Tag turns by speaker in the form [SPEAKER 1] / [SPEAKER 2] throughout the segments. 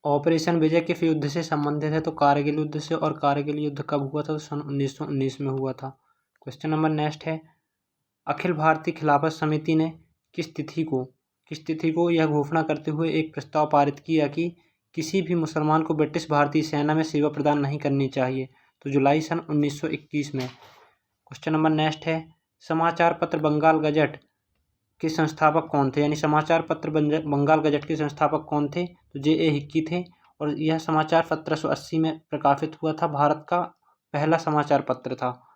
[SPEAKER 1] Operation विजय किस युद्ध से संबंधित है? तो कारगिल युद्ध से। और कारगिल युद्ध कब हुआ था? तो सन 1919 में हुआ था। क्वेश्चन नंबर नेक्स्ट है, अखिल भारतीय खिलाफत समिति ने किस तिथि को यह घोषणा करते हुए एक प्रस्ताव पारित किया कि किसी भी मुसलमान को ब्रिटिश भारतीय सेना में सेवा प्रदान नहीं करनी चाहिए? तो जुलाई सन 1921 में। क्वेश्चन नंबर नेक्स्ट है, समाचार पत्र बंगाल गजट के संस्थापक कौन थे? यानी समाचार पत्र बंगाल गजट के संस्थापक कौन थे? तो J.A. हिक्की थे। और यह समाचार 1780 में प्रकाशित हुआ था। भारत का पहला समाचार पत्र था।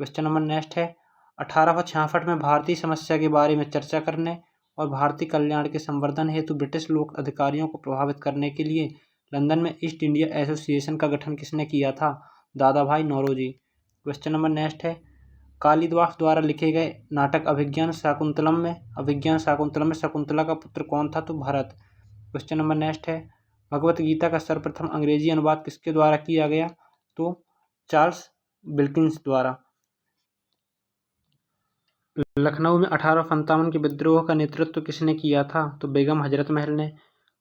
[SPEAKER 1] क्वेश्चन नंबर नेक्स्ट है, 1866 में भारतीय समस्या के बारे में चर्चा करने और भारतीय कल्याण के संवर्धन हेतु ब्रिटिश लोक अधिकारियों को प्रभावित करने के लिए लंदन में ईस्ट इंडिया एसोसिएशन का गठन किसने किया था? दादा भाई नौरोजी। क्वेश्चन नंबर नेक्स्ट है, कालिदास द्वारा लिखे गए नाटक अभिज्ञान शाकुंतलम में शकुंतला का पुत्र कौन था? तो भरत। क्वेश्चन नंबर नेक्स्ट है, भगवत गीता का सर्वप्रथम अंग्रेजी अनुवाद किसके द्वारा किया गया? तो चार्ल्स विल्किंस द्वारा। लखनऊ में 1857 के विद्रोह का नेतृत्व किसने किया था? तो बेगम हजरत महल ने।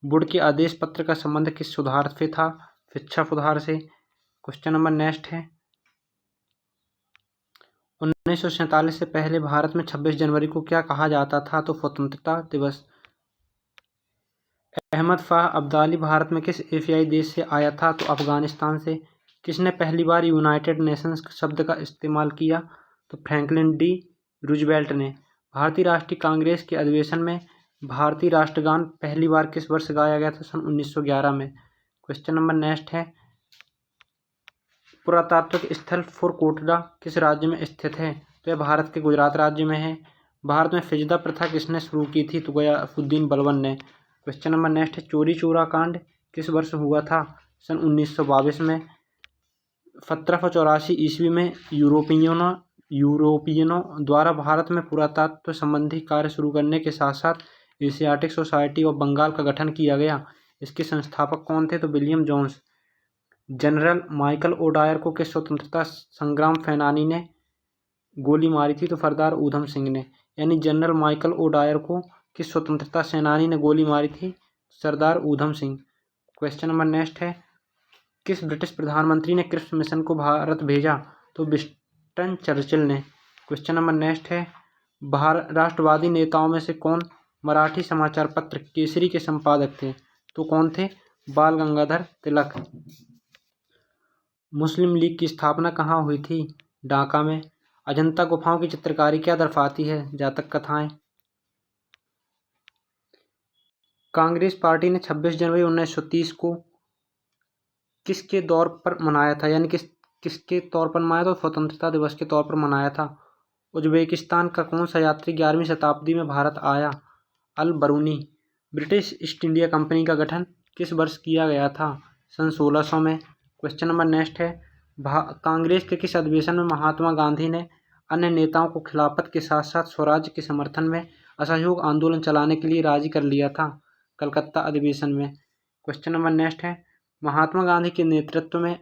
[SPEAKER 1] वुड के आदेश पत्र का संबंध किस सुधार से था? शिक्षा सुधार से। क्वेश्चन नंबर नेक्स्ट है, 1947 से पहले भारत में 26 जनवरी को क्या कहा जाता था? तो स्वतंत्रता दिवस। अहमद शाह अब्दाली भारत में किस एशियाई देश से आया था? तो अफगानिस्तान से। किसने पहली बार यूनाइटेड नेशंस शब्द का इस्तेमाल किया? तो फ्रैंकलिन डी रूजवेल्ट ने। भारतीय राष्ट्रीय कांग्रेस के अधिवेशन में भारतीय राष्ट्रगान पहली बार किस वर्ष गाया गया था? सन 1911 में। क्वेश्चन नंबर नेक्स्ट है, पुरातात्विक स्थल फुरकोटला किस राज्य में स्थित है? तो यह भारत के गुजरात राज्य में है। भारत में फिजदा प्रथा किसने शुरू की थी? तो गयासुद्दीन बलबन ने। क्वेश्चन नंबर नेक्स्ट है, चोरी चोरा कांड किस वर्ष हुआ था? सन 1922 में। 1784 ईस्वी में यूरोपियनों द्वारा भारत में पुरातत्व संबंधी कार्य शुरू करने के साथ साथ एशियाटिक सोसाइटी ऑफ बंगाल का गठन किया गया। इसके संस्थापक कौन थे? तो William Jones. General Michael O'Dwyer को किस स्वतंत्रता संग्राम सेनानी ने गोली मारी थी? तो सरदार ऊधम सिंह ने। यानी जनरल माइकल ओडायर को किस स्वतंत्रता सेनानी ने गोली मारी थी? सरदार Udham Singh. Question number next है, किस ब्रिटिश प्रधानमंत्री ने क्रिप्स मिशन को भारत भेजा? तो विंस्टन चर्चिल ने। क्वेश्चन नंबर नेक्स्ट है, राष्ट्रवादी नेताओं में से कौन मराठी समाचार पत्र केसरी के संपादक थे? तो कौन थे? बाल गंगाधर तिलक। मुस्लिम लीग की स्थापना कहाँ हुई थी? ढाका में। अजंता गुफाओं की चित्रकारी क्या दर्शाती है? जातक कथाएं। कांग्रेस पार्टी ने 26 जनवरी 1930 को किसके तौर पर मनाया था? यानी किसके तौर पर मनाया था? स्वतंत्रता दिवस के तौर पर मनाया था। उज्बेकिस्तान का कौन सा यात्री 11वीं शताब्दी में भारत आया? Al Biruni. British East India Company का गठन किस वर्ष किया गया था? सन 1600 में। क्वेश्चन नंबर नेक्स्ट है, कांग्रेस के किस अधिवेशन में महात्मा गांधी ने अन्य नेताओं को खिलाफत के साथ साथ स्वराज्य के समर्थन में असहयोग आंदोलन चलाने के लिए राजी कर लिया था? कलकत्ता अधिवेशन में। क्वेश्चन नंबर नेक्स्ट है, महात्मा गांधी के नेतृत्व में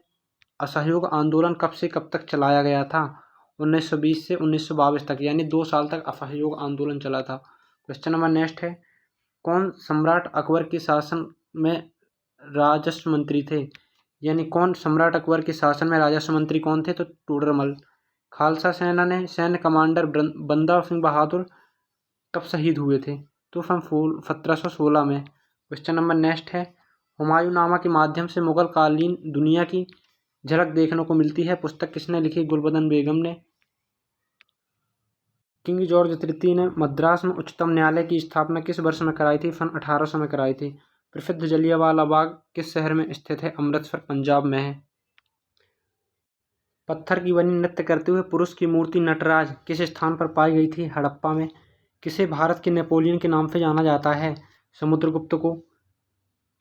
[SPEAKER 1] असहयोग आंदोलन कब से कब तक चलाया गया था? 1920 से 1922 तक, यानी 2 साल तक असहयोग आंदोलन चला था। क्वेश्चन नंबर नेक्स्ट है, कौन सम्राट अकबर के शासन में राजस्व मंत्री थे? यानी कौन सम्राट अकबर के शासन में राजस्व मंत्री कौन थे? तो टोडरमल। खालसा सेना ने सैन्य कमांडर बंदा सिंह बहादुर कब शहीद हुए थे? तो सन 1716 में। क्वेश्चन नंबर नेक्स्ट है, हुमायूंनामा के माध्यम से मुगल कालीन दुनिया की झलक देखने को मिलती है पुस्तक किसने लिखी? गुलबदन बेगम ने। किंग जॉर्ज तृतीय ने मद्रास में उच्चतम न्यायालय की स्थापना किस वर्ष में कराई थी? सन 1800 में कराई थी। प्रसिद्ध जलियांवाला बाग किस शहर में स्थित है? अमृतसर पंजाब में है। पत्थर की बनी नृत्य करते हुए पुरुष की मूर्ति नटराज किस स्थान पर पाई गई थी? हड़प्पा में। किसे भारत के नेपोलियन के नाम से जाना जाता है? समुद्रगुप्त को।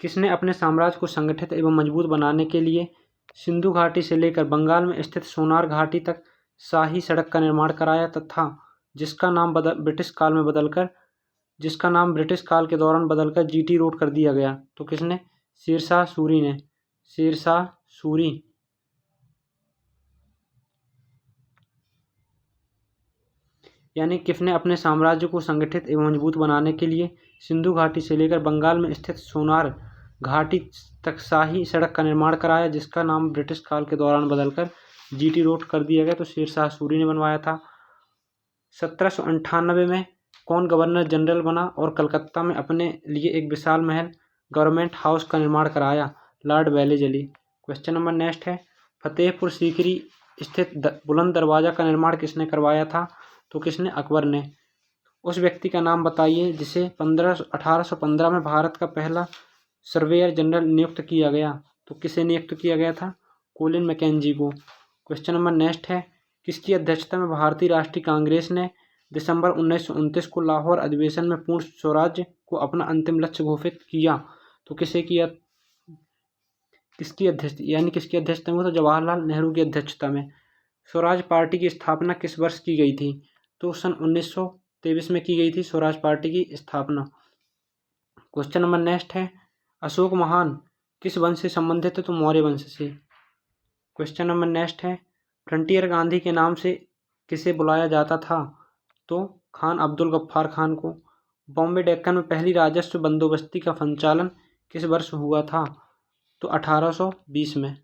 [SPEAKER 1] किसने अपने साम्राज्य को संगठित एवं मजबूत बनाने के लिए सिंधु घाटी से लेकर बंगाल में स्थित सोनार घाटी तक शाही सड़क का निर्माण कराया तथा जिसका नाम ब्रिटिश काल के दौरान बदलकर जीटी रोड कर दिया गया? तो किसने? शेरशाह सूरी ने। शेरशाह सूरी। यानी किसने अपने साम्राज्य को संगठित एवं मजबूत बनाने के लिए सिंधु घाटी से लेकर बंगाल में स्थित सोनार घाटी तक शाही सड़क का निर्माण कराया, जिसका नाम ब्रिटिश काल के दौरान बदलकर जीटी रोड कर दिया गया। तो शेरशाह सूरी ने बनवाया था। 1798 में कौन गवर्नर जनरल बना और कलकत्ता में अपने लिए एक विशाल महल गवर्नमेंट हाउस का निर्माण कराया? Lord Wellesley. Question number next है, फतेहपुर सीकरी स्थित बुलंद दरवाजा का निर्माण किसने करवाया था? तो किसने? अकबर ने। उस व्यक्ति का नाम बताइए जिसे 1815 में भारत का पहला सर्वेयर जनरल नियुक्त किया गया। तो किसे नियुक्त किया गया था? कोलिन मैकेंजी को। क्वेश्चन नंबर नेक्स्ट है, किसकी अध्यक्षता में भारतीय राष्ट्रीय कांग्रेस ने दिसंबर 1929 को लाहौर अधिवेशन में पूर्ण स्वराज्य को अपना अंतिम लक्ष्य घोषित किया? तो किसे किया? किसकी अध्यक्षता में? तो जवाहरलाल नेहरू की अध्यक्षता में। स्वराज पार्टी की स्थापना किस वर्ष की गई थी? तो सन 1923 में की गई थी स्वराज पार्टी की स्थापना। क्वेश्चन नंबर नेक्स्ट है, अशोक महान किस वंश से संबंधित है? तो मौर्य वंश से। क्वेश्चन नंबर नेक्स्ट है, फ्रंटियर गांधी के नाम से किसे बुलाया जाता था? तो खान अब्दुल गफ्फार खान को। बॉम्बे डेक्कन में पहली राजस्व बंदोबस्ती का संचालन किस वर्ष हुआ था? तो 1820 में।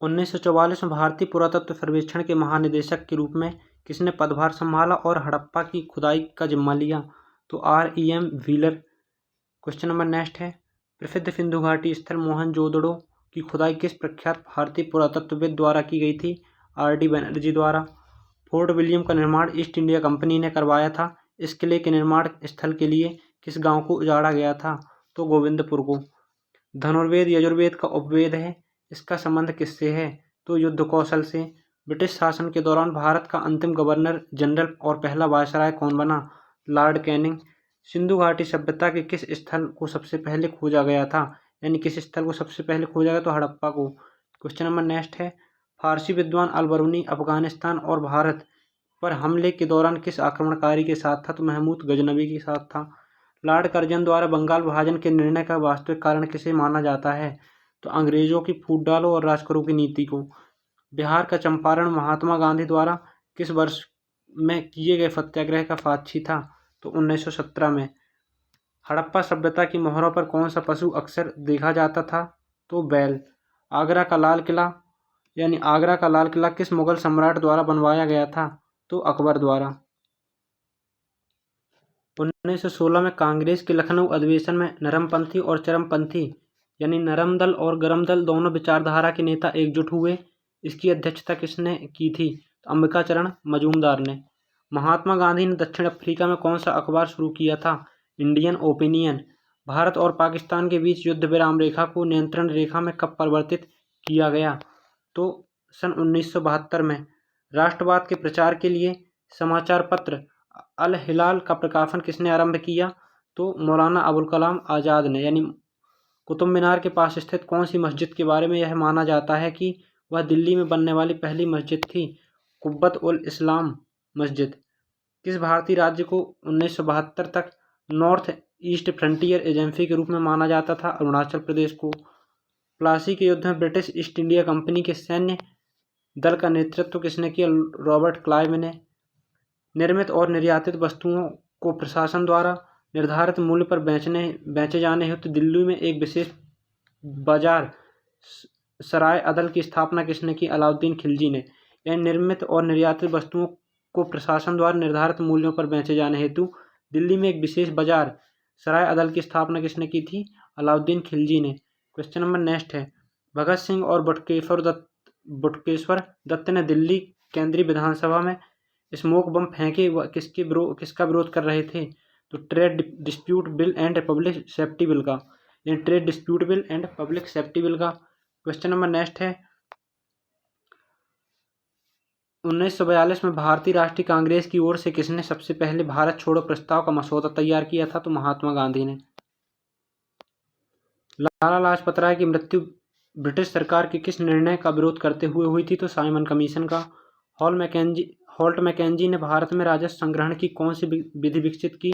[SPEAKER 1] 1944 में भारतीय पुरातत्व सर्वेक्षण के महानिदेशक के रूप में किसने पदभार संभाला और हड़प्पा की खुदाई का जिम्मा लिया? तो REM wheeler. Question number next है, प्रसिद्ध सिंधु घाटी स्थल मोहनजोदड़ो की खुदाई किस प्रख्यात भारतीय पुरातत्वविद द्वारा की गई थी? RD बनर्जी द्वारा। फोर्ट विलियम का निर्माण ईस्ट इंडिया कंपनी ने करवाया था। इस किले के निर्माण स्थल के लिए किस गांव को उजाड़ा गया था? तो गोविंदपुर को। धनुर्वेद यजुर्वेद का उपवेद है, इसका संबंध किससे है? तो युद्ध कौशल से। ब्रिटिश शासन के दौरान भारत का अंतिम गवर्नर जनरल और पहला वायसराय कौन बना? Lord Canning. सिंधु घाटी सभ्यता के किस स्थल को सबसे पहले खोजा गया था? किस स्थल को सबसे पहले खोजा गया? तो हड़प्पा को। क्वेश्चन नंबर नेक्स्ट है, फारसी विद्वान अल-बरूनी अफगानिस्तान और भारत पर हमले के दौरान किस आक्रमणकारी के साथ था? तो महमूद गजनवी के साथ था। लॉर्ड कर्जन द्वारा बंगाल विभाजन के निर्णय का वास्तविक कारण किसे माना जाता है? तो अंग्रेजों की फूट डालो और राज करो की नीति को। बिहार का चंपारण महात्मा गांधी द्वारा किस वर्ष में किए गए सत्याग्रह का साक्षी था? तो 1917 में। हड़प्पा सभ्यता की मोहरों पर कौन सा पशु अक्सर देखा जाता था? तो बैल। आगरा का लाल किला किस मुगल सम्राट द्वारा बनवाया गया था? तो अकबर द्वारा। 1916 में कांग्रेस के लखनऊ अधिवेशन में नरमपंथी और चरमपंथी नरम दल और गरम दल दोनों विचारधारा के नेता एकजुट हुए। इसकी अध्यक्षता किसने की थी? तो अंबिकाचरण मजूमदार ने। महात्मा गांधी ने दक्षिण अफ्रीका में कौन सा अखबार शुरू किया था? Indian opinion. भारत और पाकिस्तान के बीच युद्ध विराम रेखा को नियंत्रण रेखा में कब परिवर्तित किया गया? तो सन 1972 में। राष्ट्रवाद के प्रचार के लिए समाचार पत्र अल हिलाल का प्रकाशन किसने आरंभ किया? तो मौलाना अबुल कलाम आज़ाद ने। कुतुब मीनार के पास स्थित कौन सी मस्जिद के बारे में यह माना जाता है कि वह दिल्ली में बनने वाली पहली मस्जिद थी? कुब्बत उल इस्लाम मस्जिद। किस भारतीय राज्य को 1972 तक नॉर्थ ईस्ट फ्रंटियर एजेंसी के रूप में माना जाता था? अरुणाचल प्रदेश को। प्लासी के युद्ध में ब्रिटिश ईस्ट इंडिया कंपनी के सैन्य दल का नेतृत्व किसने किया? रॉबर्ट क्लाइव ने। निर्मित और निर्यातित वस्तुओं को प्रशासन द्वारा निर्धारित मूल्य पर बेचे जाने हेतु दिल्ली में एक विशेष बाजार सराय अदल की स्थापना किसने की? अलाउद्दीन खिलजी ने। निर्मित और निर्यातित वस्तुओं को प्रशासन द्वारा निर्धारित मूल्यों पर बेचे जाने हेतु दिल्ली में एक विशेष बाजार सराय अदल की स्थापना किसने की थी? अलाउद्दीन खिलजी ने। क्वेश्चन नंबर नेक्स्ट है, भगत सिंह और बटुकेश्वर दत्त ने दिल्ली केंद्रीय विधानसभा में स्मोक बम फेंके किसका विरोध कर रहे थे? तो trade dispute bill and public safety bill का। Trade dispute bill and public safety bill का। क्वेश्चन नंबर नेक्स्ट है, 1942 में भारतीय राष्ट्रीय कांग्रेस की ओर से किसने सबसे पहले भारत छोड़ो प्रस्ताव का मसौदा तैयार किया था? तो महात्मा गांधी ने। लाला लाजपत राय की मृत्यु ब्रिटिश सरकार के किस निर्णय का विरोध करते हुए हुई थी? तो साइमन कमीशन का। हॉल्ट मैकेंजी ने भारत में राजस्व संग्रहण की कौन सी विधि विकसित की?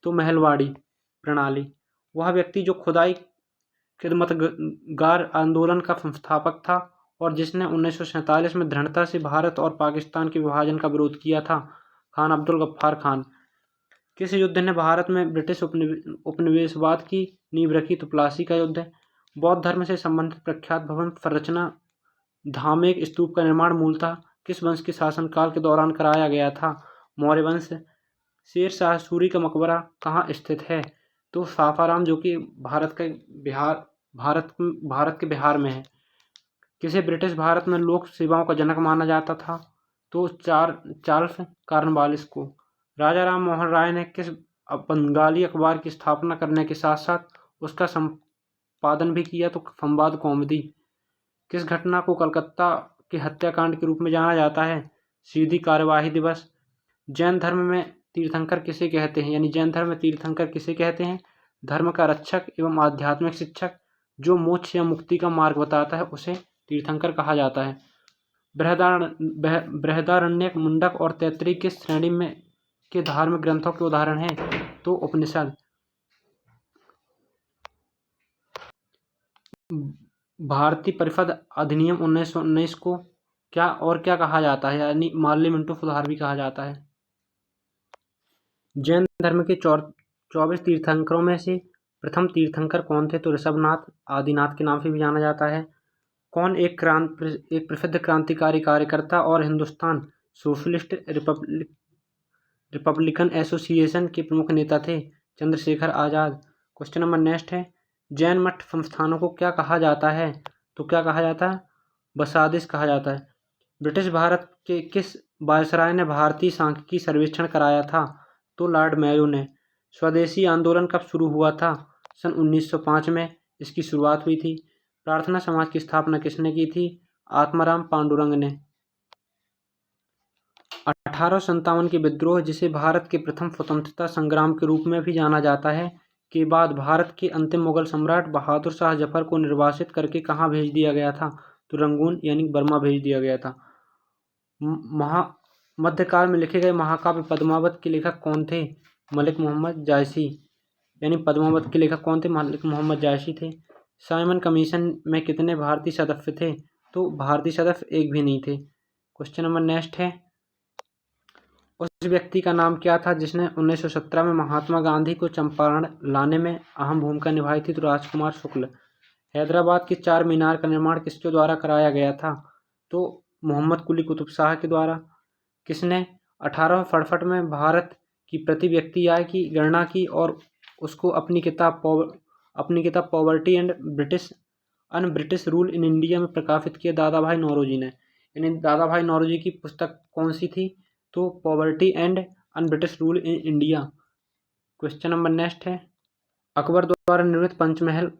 [SPEAKER 1] तो महलवाड़ी प्रणाली। वह व्यक्ति जो खुदाई खिदमतगार आंदोलन का संस्थापक था और जिसने 1947 में दृढ़ता से भारत और पाकिस्तान के विभाजन का विरोध किया था? खान अब्दुल गफ्फार खान। किस युद्ध ने भारत में ब्रिटिश उपनिवेशवाद की नींव रखी? तो प्लासी का युद्ध। बौद्ध धर्म से संबंधित प्रख्यात भवन संरचना धामेक स्तूप का निर्माण मूलतः किस वंश के शासनकाल के दौरान कराया गया था? मौर्य वंश। शेर शाह सूरी का मकबरा कहाँ स्थित है? तो सासाराम, जो कि भारत के बिहार में है। किसे ब्रिटिश भारत में लोक सेवाओं का जनक माना जाता था? तो चार्ल्स कॉर्नवालिस को। राजा राम मोहन राय ने किस बंगाली अखबार की स्थापना करने के साथ साथ उसका संपादन भी किया? तो संवाद कौमुदी। किस घटना को कलकत्ता के हत्याकांड के रूप में जाना जाता है? सीधी कार्यवाही दिवस। जैन धर्म में तीर्थंकर किसे कहते हैं? यानी जैन धर्म में तीर्थंकर किसे कहते हैं? धर्म का रक्षक एवं आध्यात्मिक शिक्षक। जो मोक्ष या मुक्ति का मार्ग बताता है उसे तीर्थंकर कहा जाता है। बृहदारण्यक, मुंडक और तैत्तिरीय किस श्रेणी में के धार्मिक ग्रंथों के उदाहरण हैं? तो उपनिषद। भारतीय परिषद अधिनियम 1919 को क्या कहा जाता है? यानी पार्लियामेंट ऑफ सुधार भी कहा जाता है। जैन धर्म के 24 तीर्थंकरों में से प्रथम तीर्थंकर कौन थे? तो ऋषभनाथ आदिनाथ के नाम से भी जाना जाता है। कौन एक प्रसिद्ध क्रांतिकारी कार्यकर्ता और हिंदुस्तान सोशलिस्ट रिपब्लिकन एसोसिएशन के प्रमुख नेता थे? Chandrashekhar Azad. Question number next है, जैन मठ संस्थानों को क्या कहा जाता है? तो क्या कहा जाता है? बसादिस कहा जाता है। ब्रिटिश भारत के किस वायसराय ने भारतीय सांख्यिकी सर्वेक्षण कराया था? तो लॉर्ड मेयो ने। स्वदेशी आंदोलन कब शुरू हुआ था? सन 1905 में इसकी शुरुआत हुई थी। प्रार्थना समाज की स्थापना किसने की थी? आत्माराम पांडुरंग ने। 1857 के विद्रोह, जिसे भारत के प्रथम स्वतंत्रता संग्राम के रूप में भी जाना जाता है, के बाद भारत के अंतिम मुगल सम्राट बहादुर शाह जफर को निर्वासित करके कहाँ भेज दिया गया था? तो रंगून यानी बर्मा भेज दिया गया था। मध्यकाल में लिखे गए महाकाव्य पद्मावत के लेखक कौन थे? मलिक मोहम्मद जायसी। यानी पद्मावत के लेखक कौन थे? मलिक मोहम्मद जायसी थे। साइमन कमीशन में कितने भारतीय सदस्य थे? तो भारतीय सदस्य एक भी नहीं थे। क्वेश्चन नंबर नेक्स्ट है, उस व्यक्ति का नाम क्या था जिसने 1917 में महात्मा गांधी को चंपारण लाने में अहम भूमिका निभाई थी? तो राजकुमार शुक्ल। हैदराबाद के चार मीनार का निर्माण किसके द्वारा कराया गया था? तो मोहम्मद कुली कुतुब शाह के द्वारा। किसने 1868 में भारत की प्रति व्यक्ति आय की गणना की और उसको अपनी किताब poverty and un British rule in India में प्रकाशित किया? दादा भाई नौरोजी ने। यानी दादा भाई नौरोजी की पुस्तक कौन सी थी? तो poverty and un British rule in India. Question number next है, अकबर द्वारा निर्मित पंचमहल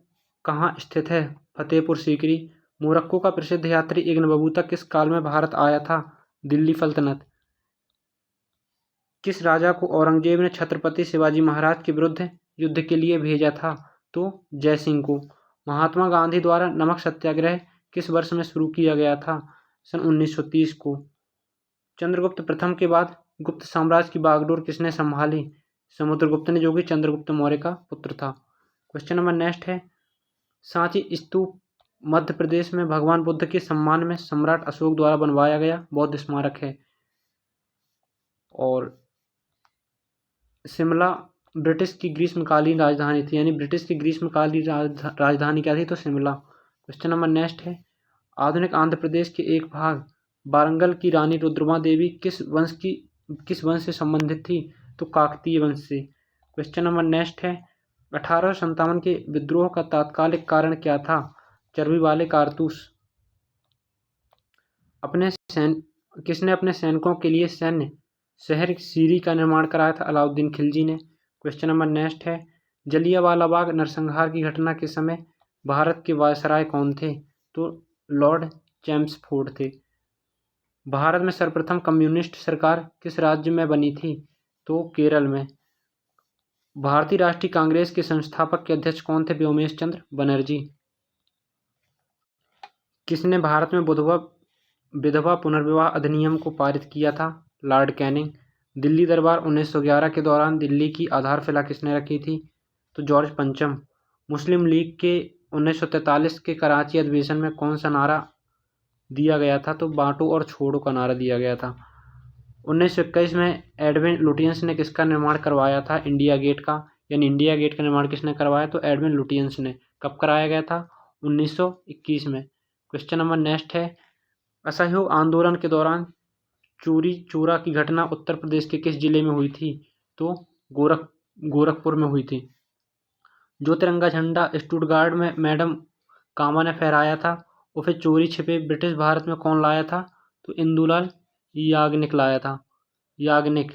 [SPEAKER 1] कहाँ स्थित है? फतेहपुर सीकरी। मोरक्को का प्रसिद्ध यात्री इब्न बतूता किस काल में भारत आया था? दिल्ली सल्तनत। किस राजा को औरंगजेब ने छत्रपति शिवाजी महाराज के विरुद्ध युद्ध के लिए भेजा था? तो जयसिंह को। महात्मा गांधी द्वारा नमक सत्याग्रह किस वर्ष में शुरू किया गया था? सन 1930 को। चंद्रगुप्त प्रथम के बाद गुप्त साम्राज्य की बागडोर किसने संभाली? समुद्रगुप्त ने, जो कि चंद्रगुप्त मौर्य का पुत्र था। क्वेश्चन नंबर नेक्स्ट है, सांची स्तूप मध्य प्रदेश में भगवान बुद्ध के सम्मान में सम्राट अशोक द्वारा बनवाया गया बौद्ध स्मारक है। और शिमला ब्रिटिश की ग्रीष्मकालीन राजधानी थी। यानी ब्रिटिश की ग्रीष्मकालीन राजधानी क्या थी? तो शिमला। क्वेश्चन नंबर नेक्स्ट है, आधुनिक आंध्र प्रदेश के एक भाग वारंगल की रानी रुद्रमा देवी किस वंश से संबंधित थी? तो काकतीय वंश से। क्वेश्चन नंबर नेक्स्ट है, 1857 के विद्रोह का तात्कालिक कारण क्या था? चर्बी वाले कारतूस। किसने अपने सैनिकों के लिए सैन्य शहर सीरी का निर्माण कराया था? अलाउद्दीन खिलजी ने। क्वेश्चन नंबर नेक्स्ट है, जलियांवाला बाग नरसंहार की घटना के समय भारत के वायसराय कौन थे? तो लॉर्ड चैम्सफोर्ड थे। भारत में सर्वप्रथम कम्युनिस्ट सरकार किस राज्य में बनी थी? तो केरल में। भारतीय राष्ट्रीय कांग्रेस के संस्थापक के अध्यक्ष कौन थे? व्योमेश चंद्र बनर्जी। किसने भारत में विधवा पुनर्विवाह अधिनियम को पारित किया था? Lord Canning. दिल्ली दरबार 1911 के दौरान दिल्ली की आधारशिला किसने रखी थी? तो जॉर्ज पंचम। मुस्लिम लीग के 1943 के कराची अधिवेशन में कौन सा नारा दिया गया था? तो बांटो और छोड़ो का नारा दिया गया था। 1921 में एडविन लुटियंस ने किसका निर्माण करवाया था? इंडिया गेट का। यानी इंडिया गेट का निर्माण किसने करवाया? तो एडविन लुटियंस ने। कब कराया गया था? 1921 में। क्वेश्चन नंबर नेक्स्ट है, असहयोग आंदोलन के दौरान चोरी चोरा की घटना उत्तर प्रदेश के किस जिले में हुई थी? तो गोरखपुर में हुई थी। जो तिरंगा झंडा स्टुटगार्ट में मैडम कामा ने फहराया था, उसे चोरी छिपे ब्रिटिश भारत में कौन लाया था? तो इंदुलाल याग्निक लाया था। याग्निक।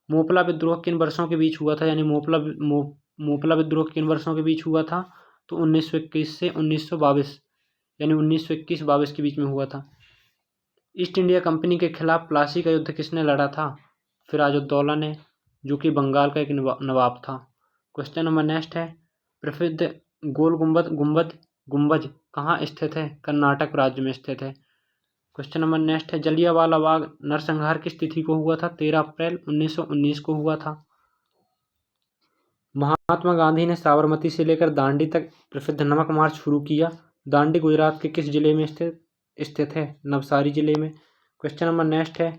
[SPEAKER 1] मोपला विद्रोह किन वर्षों के बीच हुआ था? यानी मोपला विद्रोह किन वर्षों के बीच हुआ था? तो 1921 से 1922, यानी 1921-22 के बीच में हुआ था। ईस्ट इंडिया कंपनी के खिलाफ प्लासी का युद्ध किसने लड़ा था? सिराजुद्दौला ने, जो कि बंगाल का एक नवाब था। क्वेश्चन नंबर नेक्स्ट है, प्रसिद्ध गोल गुंबज कहाँ स्थित है? कर्नाटक राज्य में स्थित है। क्वेश्चन नंबर नेक्स्ट है, जलियांवाला बाग नरसंहार किस तिथि को हुआ था? 13 अप्रैल 1919 को हुआ था। महात्मा गांधी ने साबरमती से लेकर दांडी तक प्रसिद्ध नमक मार्च शुरू किया। दांडी गुजरात के किस जिले में स्थित है? नवसारी जिले में। क्वेश्चन नंबर नेक्स्ट है,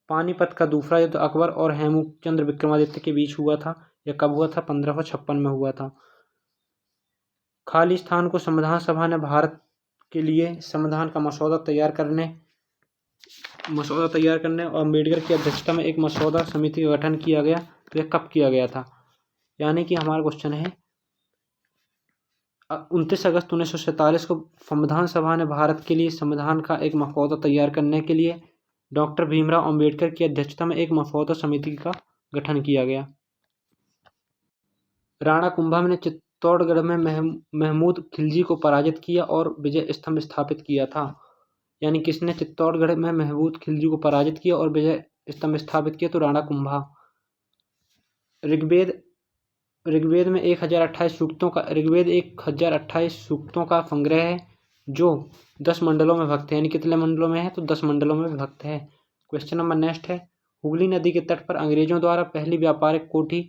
[SPEAKER 1] पानीपत का दूसरा युद्ध अकबर और हेमचंद्र विक्रमादित्य के बीच हुआ था। यह कब हुआ था? 1556 में हुआ था। खालिस्तान को संविधान सभा ने भारत के लिए संविधान का मसौदा तैयार करने और अम्बेडकर की अध्यक्षता में एक मसौदा समिति का गठन किया गया। तो यह कब किया गया था? यानी कि हमारा क्वेश्चन है, 29 अगस्त 1947 को संविधान सभा ने भारत के लिए संविधान का एक मसौदा तैयार करने के लिए डॉक्टर भीमराव अंबेडकर की अध्यक्षता में एक मसौदा समिति का गठन किया गया। राणा कुंभा ने चित्तौड़गढ़ में महमूद खिलजी को पराजित किया और विजय स्तंभ स्थापित किया था। यानी किसने चित्तौड़गढ़ में महमूद खिलजी को पराजित किया और विजय स्तंभ स्थापित किया? तो राणा कुंभा। ऋग्वेद में 1028 सूक्तों का संग्रह है, जो 10 मंडलों में विभक्त है। यानी कितने मंडलों में है? तो 10 मंडलों में विभक्त है। क्वेश्चन नंबर नेक्स्ट है, हुगली नदी के तट पर अंग्रेजों द्वारा पहली व्यापारिक कोठी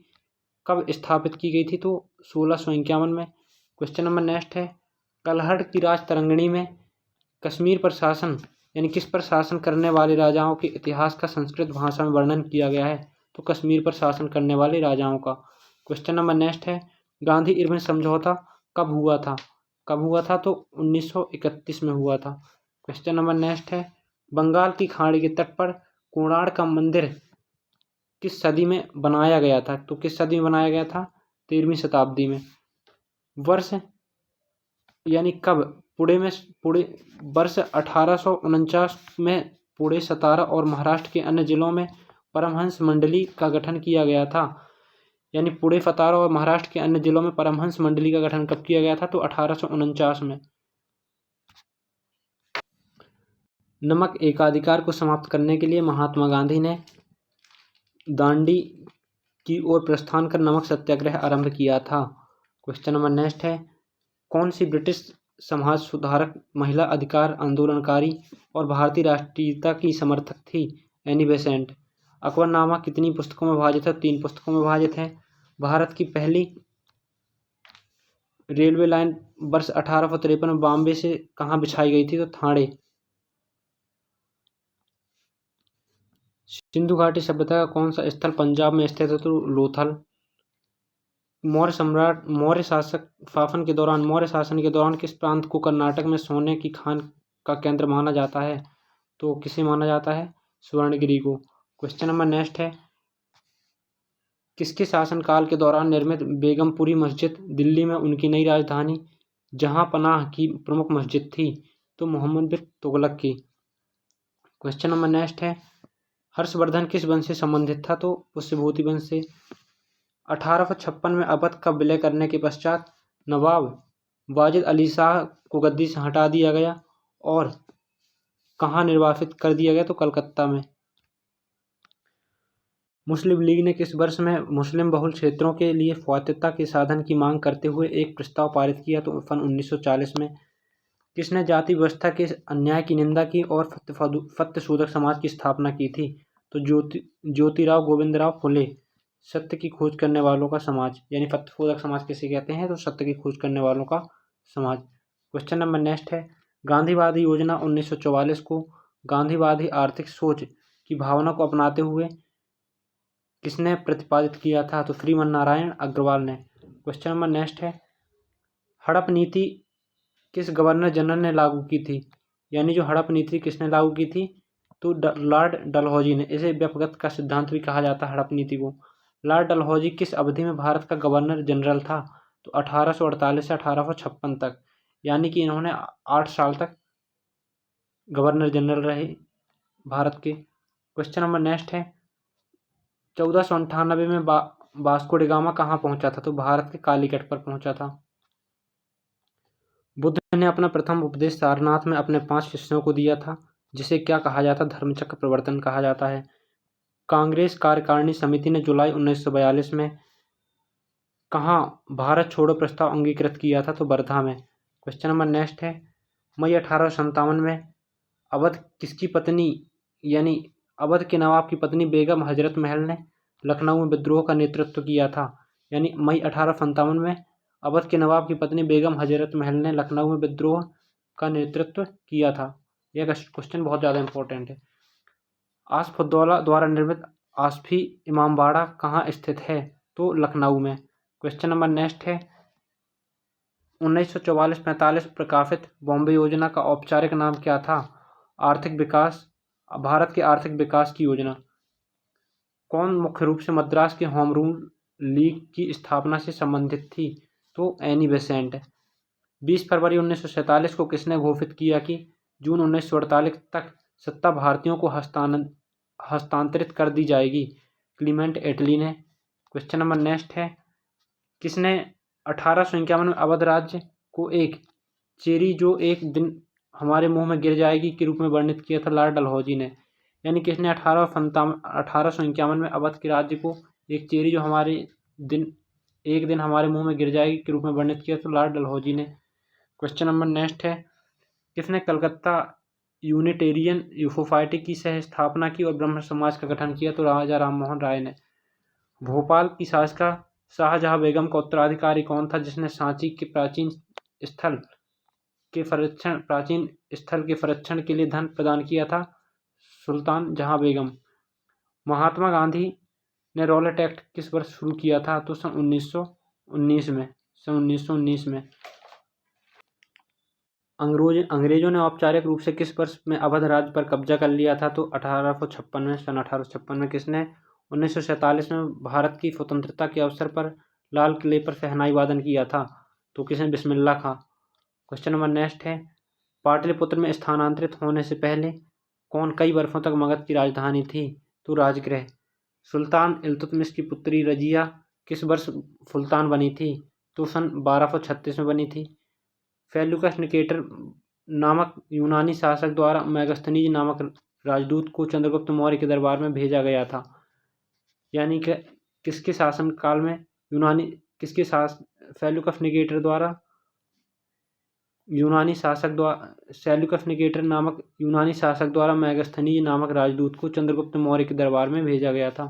[SPEAKER 1] कब स्थापित की गई थी? तो 1651 में। क्वेश्चन नंबर नेक्स्ट है, कलहड़ की राज तरंगिणी में कश्मीर पर शासन यानी किस पर शासन करने वाले राजाओं के इतिहास का संस्कृत भाषा में वर्णन किया गया है? तो कश्मीर पर शासन करने वाले राजाओं का। क्वेश्चन नंबर नेक्स्ट है, गांधी इरविन समझौता कब हुआ था? तो 1931 में हुआ था। क्वेश्चन नंबर नेक्स्ट है, बंगाल की खाड़ी के तट पर कोणार्क का मंदिर किस सदी में बनाया गया था? तो किस सदी में बनाया गया था? 13वीं शताब्दी में। वर्ष यानी कब? पुणे वर्ष 1849 में पुणे, सतारा और महाराष्ट्र के अन्य जिलों में परमहंस मंडली का गठन किया गया था। यानी पुणे, सतारा और महाराष्ट्र के अन्य जिलों में परमहंस मंडली का गठन कब किया गया था? तो 1849 में। नमक एकाधिकार को समाप्त करने के लिए महात्मा गांधी ने दांडी की ओर प्रस्थान कर नमक सत्याग्रह आरंभ किया था। क्वेश्चन नंबर नेक्स्ट है, कौन सी ब्रिटिश समाज सुधारक महिला अधिकार आंदोलनकारी और भारतीय राष्ट्रीयता की समर्थक थी? Annie Besant. अकबरनामा कितनी पुस्तकों में विभाजित है? 3 पुस्तकों में विभाजित है। भारत की पहली रेलवे लाइन वर्ष 1853 में बॉम्बे से कहाँ बिछाई गई थी? तो थाने। सिंधु घाटी सभ्यता का कौन सा स्थल पंजाब में स्थित है? तो लोथल। मौर्य शासन के दौरान किस प्रांत को कर्नाटक में सोने की खान का केंद्र माना जाता है? तो किसे माना जाता है? स्वर्णगिरी को। क्वेश्चन नंबर नेक्स्ट है, किसके शासनकाल के दौरान निर्मित बेगमपुरी मस्जिद दिल्ली में उनकी नई राजधानी जहांपनाह की प्रमुख मस्जिद थी? तो मोहम्मद बिन तुगलक की। क्वेश्चन नंबर नेक्स्ट है, हर्षवर्धन किस वंश से संबंधित था? तो पुष्यभूति वंश से। 1856 में अवध का विलय करने के पश्चात नवाब वाजिद अली शाह को गद्दी से हटा दिया गया और कहाँ निर्वासित कर दिया गया? तो कलकत्ता में। मुस्लिम लीग ने किस वर्ष में मुस्लिम बहुल क्षेत्रों के लिए स्वायत्तता के साधन की मांग करते हुए एक प्रस्ताव पारित किया? तो सन 1940 में। किसने जाति व्यवस्था के अन्याय की निंदा की और सत्यशोधक समाज की स्थापना की थी? तो ज्योतिराव गोविंदराव फुले। सत्य की खोज करने वालों का समाज, यानी सत्यशोधक समाज किसे कहते हैं? तो सत्य की खोज करने वालों का समाज। क्वेश्चन नंबर नेक्स्ट है, गांधीवादी योजना 1944 को गांधीवादी आर्थिक सोच की भावना को अपनाते हुए किसने प्रतिपादित किया था? तो श्रीमन नारायण अग्रवाल ने। क्वेश्चन नंबर नेक्स्ट है, हड़प नीति किस गवर्नर जनरल ने लागू की थी? यानी जो हड़प नीति किसने लागू की थी? तो लॉर्ड डलहौजी ने। इसे व्यपगत का सिद्धांत भी कहा जाता है हड़प नीति को। लॉर्ड डलहौजी किस अवधि में भारत का गवर्नर जनरल था? तो 1848 से 1856 तक, यानी कि इन्होंने 8 साल तक गवर्नर जनरल रहे भारत के। क्वेश्चन नंबर नेक्स्ट है, 1498 में वास्को डी गामा कहाँ पहुंचा था? तो भारत के कालीकट पर पहुंचा था। बुद्ध ने अपना प्रथम उपदेश सारनाथ में अपने 5 शिष्यों को दिया था, जिसे क्या कहा जाता है? धर्मचक्र प्रवर्तन कहा जाता है। कांग्रेस कार्यकारिणी समिति ने जुलाई 1942 में कहाँ भारत छोड़ो प्रस्ताव अंगीकृत किया था? तो वर्धा में। क्वेश्चन नंबर नेक्स्ट है, मई 1857 में अवध किसकी पत्नी यानी अवध के नवाब की पत्नी बेगम हजरत महल ने लखनऊ में विद्रोह का नेतृत्व किया था? यानी मई 1857 में अवध के नवाब की पत्नी बेगम हजरत महल ने लखनऊ में विद्रोह का नेतृत्व किया था। यह क्वेश्चन बहुत ज़्यादा इंपॉर्टेंट है। आसफउद्दौला द्वारा निर्मित आसफी इमामबाड़ा कहाँ स्थित है? तो लखनऊ में। क्वेश्चन नंबर नेक्स्ट है, 1944-45 प्रकाशित बॉम्बे योजना का औपचारिक नाम क्या था? आर्थिक विकास, भारत के आर्थिक विकास की योजना। कौन मुख्य रूप से मद्रास के होम रूल लीग की स्थापना से संबंधित थी? तो एनी बेसेंट। 20 फरवरी 1947 को किसने घोषित किया कि जून 1948 तक सत्ता भारतीयों को हस्तांतरित कर दी जाएगी? क्लीमेंट एटली ने। क्वेश्चन नंबर नेक्स्ट है, किसने 1851 में अवध राज्य को एक चेरी जो एक दिन हमारे मुंह में गिर जाएगी के रूप में वर्णित किया था? लॉर्ड डलहौजी ने। यानी किसने 1851 में अवध के राज्य को एक चेरी जो एक दिन हमारे मुंह में गिर जाएगी के रूप में वर्णित किया? तो लॉर्ड डलहौजी ने। क्वेश्चन नंबर नेक्स्ट है, किसने कलकत्ता यूनिटेरियन सोसाइटी की सह स्थापना की और ब्रह्म समाज का गठन किया? तो राजा राममोहन राय ने। भोपाल की शासिका शाहजहां बेगम का उत्तराधिकारी कौन था, जिसने सांची के प्राचीन स्थल के संरक्षण के लिए धन प्रदान किया था? सुल्तान जहां बेगम। महात्मा गांधी ने रॉलेट एक्ट किस वर्ष शुरू किया था? तो सन 1919 में। अंग्रेजों ने औपचारिक रूप से किस वर्ष में अवध राज्य पर कब्जा कर लिया था? तो 1856 में। सन 1856 में। किसने 1947 में भारत की स्वतंत्रता के अवसर पर लाल किले पर शहनाई वादन किया था? तो किसने? बिस्मिल्लाह खां। क्वेश्चन नंबर नेक्स्ट है, पाटलिपुत्र में स्थानांतरित होने से पहले कौन कई वर्षों तक मगध की राजधानी थी? तो राजगृह। सुल्तान इल्तुतमिश की पुत्री रजिया किस वर्ष सुल्तान बनी थी? तो सन 1236 में बनी थी। सेल्यूकस निकेटर नामक यूनानी शासक द्वारा मेगास्थनीज नामक राजदूत को चंद्रगुप्त मौर्य के दरबार में भेजा गया था? यानी कि किसके शासन काल में सेल्यूकस निकेटर नामक यूनानी शासक द्वारा मेगास्थनीज नामक राजदूत को चंद्रगुप्त मौर्य के दरबार में भेजा गया था।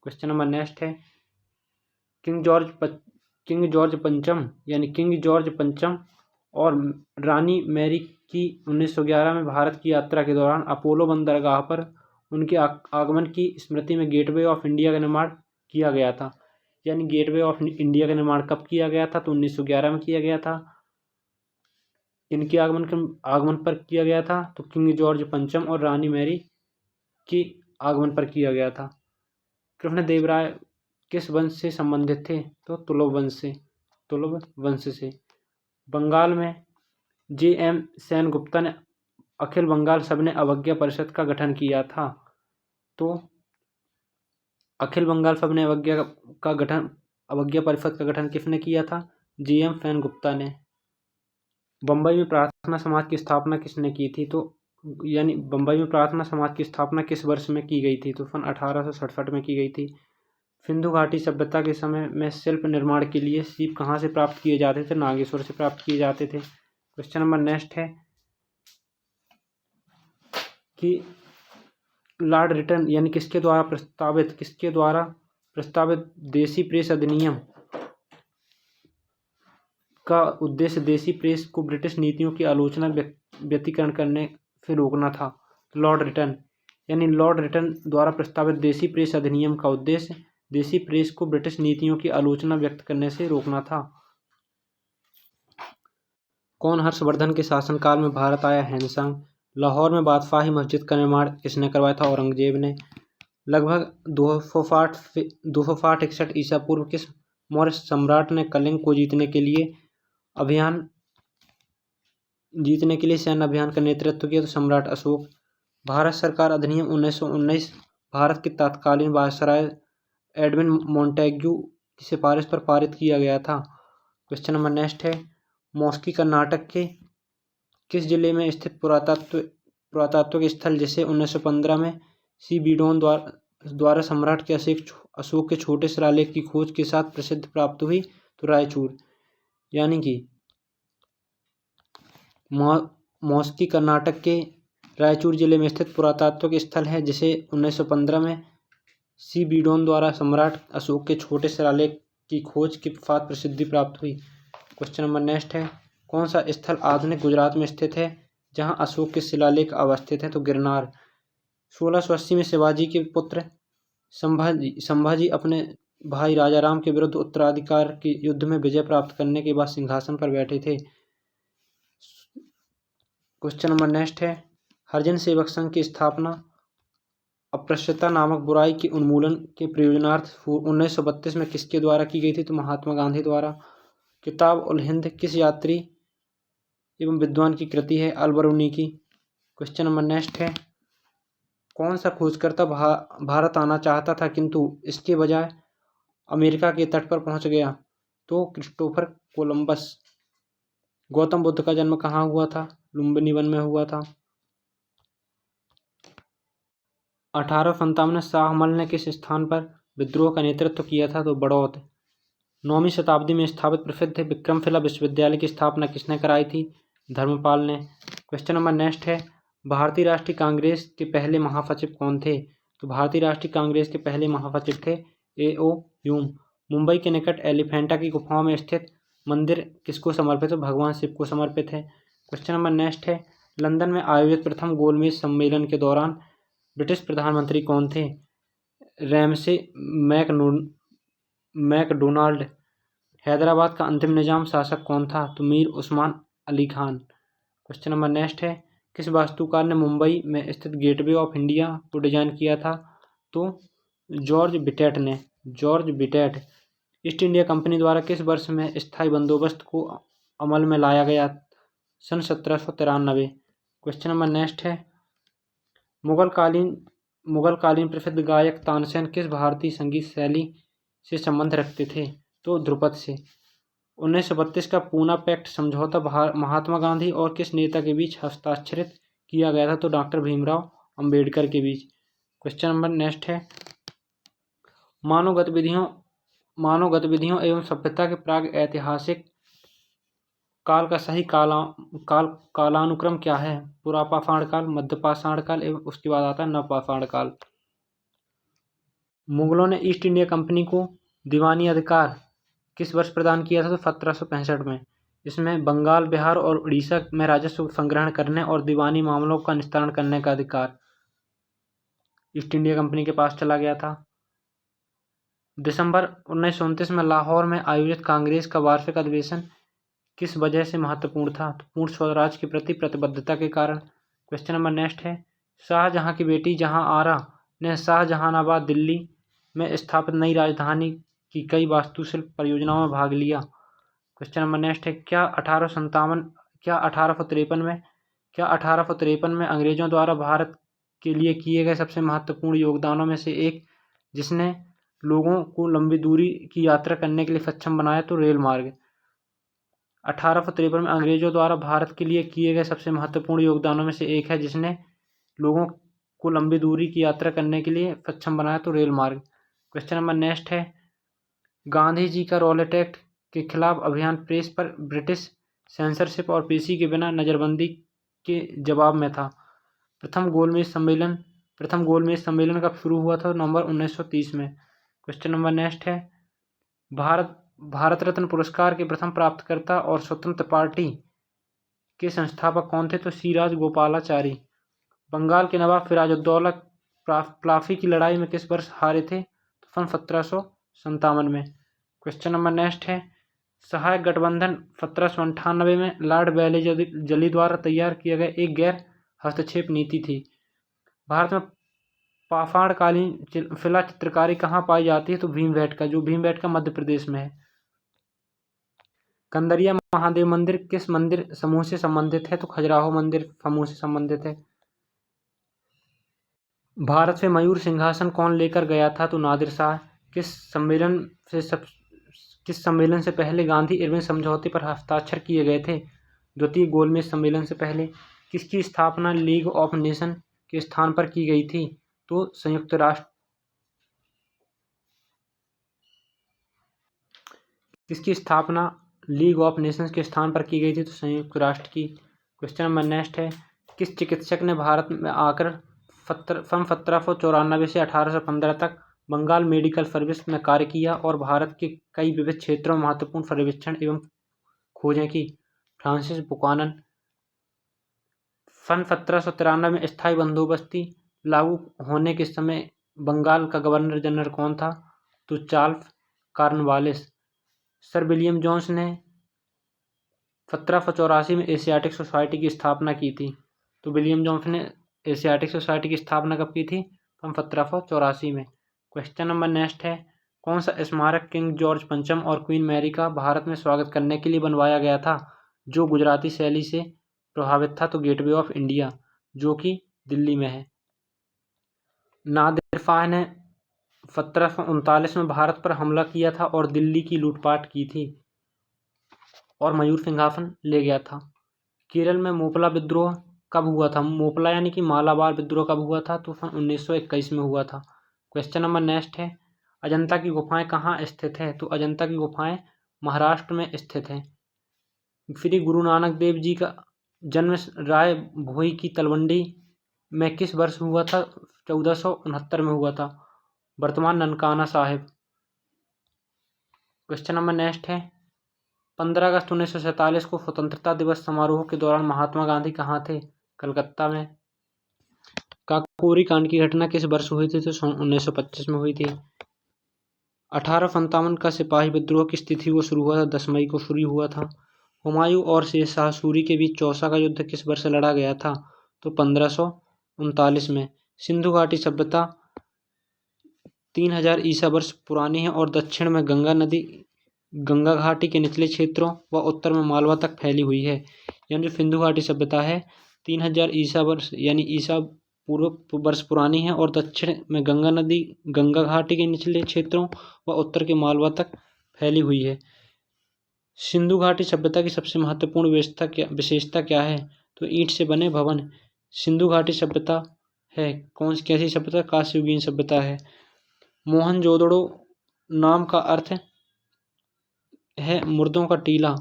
[SPEAKER 1] क्वेश्चन नंबर नेक्स्ट है, किंग जॉर्ज पंचम और रानी मैरी की 1911 में भारत की यात्रा के दौरान अपोलो बंदरगाह पर उनके आगमन की स्मृति में गेटवे ऑफ इंडिया का निर्माण किया गया था। यानी गेटवे ऑफ इंडिया का निर्माण कब किया गया था? तो 1911 में किया गया था। इनके आगमन पर किया गया था? तो किंग जॉर्ज पंचम और रानी मैरी के आगमन पर किया गया था। कृष्णदेव राय किस वंश से संबंधित थे? तो तुलुव वंश से। बंगाल में जे.एम. सेनगुप्ता ने अखिल बंगाल सविनय अवज्ञा परिषद का गठन किया था? तो अखिल बंगाल सविनय अवज्ञा परिषद का गठन किसने किया था? जे.एम. सेनगुप्ता ने। बम्बई में प्रार्थना समाज की स्थापना किसने की थी? तो यानी बम्बई में प्रार्थना समाज की स्थापना किस वर्ष में की गई थी? तो सन 1867 में की गई थी। सिंधु घाटी सभ्यता के समय में शिल्प निर्माण के लिए सीप कहाँ से प्राप्त किए जाते थे? नागेश्वर से प्राप्त किए जाते थे। क्वेश्चन नंबर नेक्स्ट है कि लॉर्ड रिटन यानी किसके द्वारा प्रस्तावित देसी प्रेस अधिनियम का उद्देश्य देसी प्रेस को ब्रिटिश नीतियों की आलोचना व्यतिकरण करने से रोकना था? Lord Lytton. यानी लॉर्ड रिटन द्वारा प्रस्तावित देसी प्रेस अधिनियम का उद्देश्य देसी प्रेस को ब्रिटिश नीतियों की आलोचना व्यक्त करने से रोकना था। कौन हर्षवर्धन के शासनकाल में भारत आया? हैनसांग। लाहौर में बादशाही मस्जिद का निर्माण किसने करवाया था? औरंगजेब ने। लगभग 261 ईसा पूर्व किस मौर्य सम्राट ने कलिंग को जीतने के लिए सैन्य अभियान का नेतृत्व किया? तो सम्राट अशोक। भारत सरकार अधिनियम 1919 भारत के तत्कालीन वायसराय एडविन मोंटेग्यू की सिफारिश पर पारित किया गया था। क्वेश्चन नंबर नेक्स्ट है, मॉस्की कर्नाटक के किस जिले में स्थित पुरातात्विक स्थल जिसे 1915 में सी बीडोन द्वारा सम्राट के अशोक के छोटे शिलालेख की खोज के साथ प्रसिद्ध प्राप्त हुई? तो रायचूर। यानी कि मॉस्की कर्नाटक के रायचूर जिले में स्थित पुरातात्विक स्थल है जिसे 1915 में सी बीडोन द्वारा सम्राट अशोक के छोटे शिलालेख की खोज के बाद प्रसिद्धि प्राप्त हुई। क्वेश्चन नंबर नेक्स्ट है, कौन सा स्थल आधुनिक गुजरात में स्थित है जहां अशोक के शिलालेख अवस्थित हैं? तो गिरनार। 1680 में शिवाजी के पुत्र संभाजी अपने भाई राजाराम के विरुद्ध उत्तराधिकार के युद्ध में विजय प्राप्त करने के बाद सिंहासन पर बैठे थे। क्वेश्चन नंबर नेक्स्ट है, हरिजन सेवक संघ की स्थापना अस्पृश्यता नामक बुराई के उन्मूलन के प्रयोजनार्थ 1932 में किसके द्वारा की गई थी? तो महात्मा गांधी द्वारा। किताब उल हिंद किस यात्री एवं विद्वान की कृति है? अलबरूनी की। क्वेश्चन नंबर नेक्स्ट है, कौन सा खोजकर्ता भारत आना चाहता था किंतु इसके बजाय अमेरिका के तट पर पहुंच गया? तो क्रिस्टोफर कोलंबस। गौतम बुद्ध का जन्म कहाँ हुआ था? लुम्बिनी वन में हुआ था। 1857 में शाह आलम ने किस स्थान पर विद्रोह का नेतृत्व किया था? तो बड़ौत। 9वीं शताब्दी में स्थापित प्रसिद्ध विक्रमशिला विश्वविद्यालय की स्थापना किसने कराई थी? धर्मपाल ने। क्वेश्चन नंबर नेक्स्ट है, भारतीय राष्ट्रीय कांग्रेस के पहले महासचिव कौन थे? तो भारतीय राष्ट्रीय कांग्रेस के पहले महासचिव थे A.O. ह्यूम। मुंबई के निकट एलिफेंटा की गुफाओं में स्थित मंदिर किसको समर्पित है? भगवान शिव को समर्पित है। क्वेश्चन नंबर नेक्स्ट है, लंदन में आयोजित प्रथम गोलमेज सम्मेलन के दौरान ब्रिटिश प्रधानमंत्री कौन थे? Ramsay McDonald. हैदराबाद का अंतिम निजाम शासक कौन था? तो Mir Usman Ali Khan. Question number next है, किस वास्तुकार ने मुंबई में स्थित गेटवे ऑफ इंडिया को डिजाइन किया था? तो जॉर्ज बिटेट ने। जॉर्ज बिटेट। ईस्ट इंडिया कंपनी द्वारा किस वर्ष में स्थायी बंदोबस्त को अमल में लाया गया? सन 1793। क्वेश्चन नंबर नेक्स्ट है, मुगलकालीन प्रसिद्ध गायक तानसेन किस भारतीय संगीत शैली से संबंध रखते थे? तो ध्रुपद से। 1932 का पूना पैक्ट समझौता महात्मा गांधी और किस नेता के बीच हस्ताक्षरित किया गया था? तो डॉक्टर भीमराव अंबेडकर के बीच। क्वेश्चन नंबर नेक्स्ट है, मानव गतिविधियों एवं सभ्यता के प्राग ऐतिहासिक काल का सही कालानुक्रम क्या है? पुरापाषाण काल, मध्यपाषाण काल एवं उसके बाद आता है नवपाषाण काल। मुगलों ने ईस्ट इंडिया कंपनी को दीवानी अधिकार किस वर्ष प्रदान किया था? तो 1765 में। इसमें बंगाल, बिहार और उड़ीसा में राजस्व संग्रहण करने और दीवानी मामलों का निस्तारण करने का अधिकार ईस्ट इंडिया कंपनी के पास चला गया था। दिसंबर 1929 में लाहौर में आयोजित कांग्रेस का वार्षिक अधिवेशन किस वजह से महत्वपूर्ण था? तो पूर्ण स्वराज के प्रति प्रतिबद्धता के कारण। क्वेश्चन नंबर नेक्स्ट है, शाहजहां की बेटी जहां आरा ने शाहजहानाबाद दिल्ली में स्थापित नई राजधानी की कई वास्तुशिल्प परियोजनाओं में भाग लिया। क्वेश्चन नंबर नेक्स्ट है, क्या 1853 में अंग्रेजों द्वारा भारत के लिए किए गए सबसे महत्वपूर्ण योगदानों में से एक जिसने लोगों को लंबी दूरी की यात्रा करने के लिए सक्षम बनाया? तो रेल मार्ग। 1853 में अंग्रेजों द्वारा भारत के लिए किए गए सबसे महत्वपूर्ण योगदानों में से एक है जिसने लोगों को लंबी दूरी की यात्रा करने के लिए सक्षम बनाया? तो रेल मार्ग। क्वेश्चन नंबर नेक्स्ट है, गांधी जी का रॉलेट एक्ट के खिलाफ अभियान प्रेस पर ब्रिटिश सेंसरशिप और पेशी के बिना नज़रबंदी के जवाब में था। प्रथम गोलमेज सम्मेलन कब शुरू हुआ था? नवंबर 1930 में। क्वेश्चन नंबर नेक्स्ट है, भारत रत्न पुरस्कार के प्रथम प्राप्तकर्ता और स्वतंत्र पार्टी के संस्थापक कौन थे? तो सी राजगोपालाचारी। बंगाल के नवाब सिराजुद्दौला प्लाफी की लड़ाई में किस वर्ष हारे थे? तो सन 1757 में। क्वेश्चन नंबर नेक्स्ट है, सहायक गठबंधन 1798 में लॉर्ड वेलेस्ली द्वारा तैयार किया गया एक गैर हस्तक्षेप नीति थी। भारत में पाषाणकालीन शिला चित्रकारी कहाँ पाई जाती है? तो भीमबेटका, जो भीमबेटका मध्य प्रदेश में है। कंदरिया महादेव मंदिर किस मंदिर समूह से संबंधित है? तो खजुराहो मंदिर समूह से संबंधित है। भारत से मयूर सिंहासन कौन लेकर गया था? तो नादिर शाह। किस सम्मेलन से पहले गांधी इरविन समझौते पर हस्ताक्षर किए गए थे? द्वितीय गोलमेज सम्मेलन से पहले। किसकी स्थापना लीग ऑफ नेशन के स्थान पर की गई थी? तो संयुक्त राष्ट्र। किसकी स्थापना लीग ऑफ नेशंस के स्थान पर की गई थी? तो संयुक्त राष्ट्र की। क्वेश्चन नंबर नेक्स्ट है, किस चिकित्सक ने भारत में आकर सन 1794 से 1815 तक बंगाल मेडिकल सर्विस में कार्य किया और भारत के कई विविध क्षेत्रों में महत्वपूर्ण सर्वेक्षण एवं खोजें की? Francis Buchanan. सन 1793 में स्थायी बंदोबस्ती लागू होने के समय बंगाल का गवर्नर जनरल कौन था? तो Charles Cornwallis. Sir William Jones ने 1784 में एशियाटिक सोसाइटी की स्थापना की थी। तो विलियम जोन्स ने एशियाटिक सोसाइटी की स्थापना कब की थी? सन 1784 में। क्वेश्चन नंबर नेक्स्ट है, कौन सा स्मारक किंग जॉर्ज पंचम और क्वीन मैरी का भारत में स्वागत करने के लिए बनवाया गया था, जो गुजराती शैली से प्रभावित था? तो गेटवे ऑफ इंडिया, जो कि दिल्ली में है। नादिर शाह ने 1739 में भारत पर हमला किया था और दिल्ली की लूटपाट की थी और मयूर सिंहासन ले गया था। केरल में मोपला विद्रोह कब हुआ था? मोपला यानी कि मालाबार विद्रोह कब हुआ था? तो सन 1921 में हुआ था। क्वेश्चन नंबर नेक्स्ट है, अजंता की गुफाएं कहाँ स्थित है? तो अजंता की गुफाएं महाराष्ट्र में स्थित हैं। श्री गुरु नानक देव जी का जन्म राय भोई की तलवंडी में किस वर्ष हुआ था? 1469 में हुआ था। वर्तमान Nankana Sahib. Question number next है, 15 अगस्त 1947 को स्वतंत्रता दिवस समारोह के दौरान महात्मा गांधी कहाँ थे? कलकत्ता में। काकोरी कांड की घटना किस वर्ष हुई थी? तो 1925 में हुई थी। 1857 का सिपाही विद्रोह किस तिथि को शुरू हुआ था? 10 मई को शुरू हुआ था। हुमायूं और शेरशाह सूरी के बीच चौसा का युद्ध किस वर्ष लड़ा गया था? तो 1539 में। सिंधु घाटी सभ्यता 3000 ईसा वर्ष पुरानी है और दक्षिण में गंगा नदी गंगा घाटी के निचले क्षेत्रों व उत्तर में मालवा तक फैली हुई है। यानी जो सिंधु घाटी सभ्यता है 3000 ईसा वर्ष यानी ईसा पूर्व वर्ष पुरानी है और दक्षिण में गंगा नदी गंगा घाटी के निचले क्षेत्रों व उत्तर के मालवा तक फैली हुई है। सिंधु घाटी सभ्यता की सबसे महत्वपूर्ण विशेषता क्या है? तो ईंट से बने भवन सिंधु घाटी सभ्यता है। कैसी सभ्यता? कांस्ययुगीन सभ्यता है। मोहनजोदड़ो नाम का अर्थ है मुर्दों का टीला,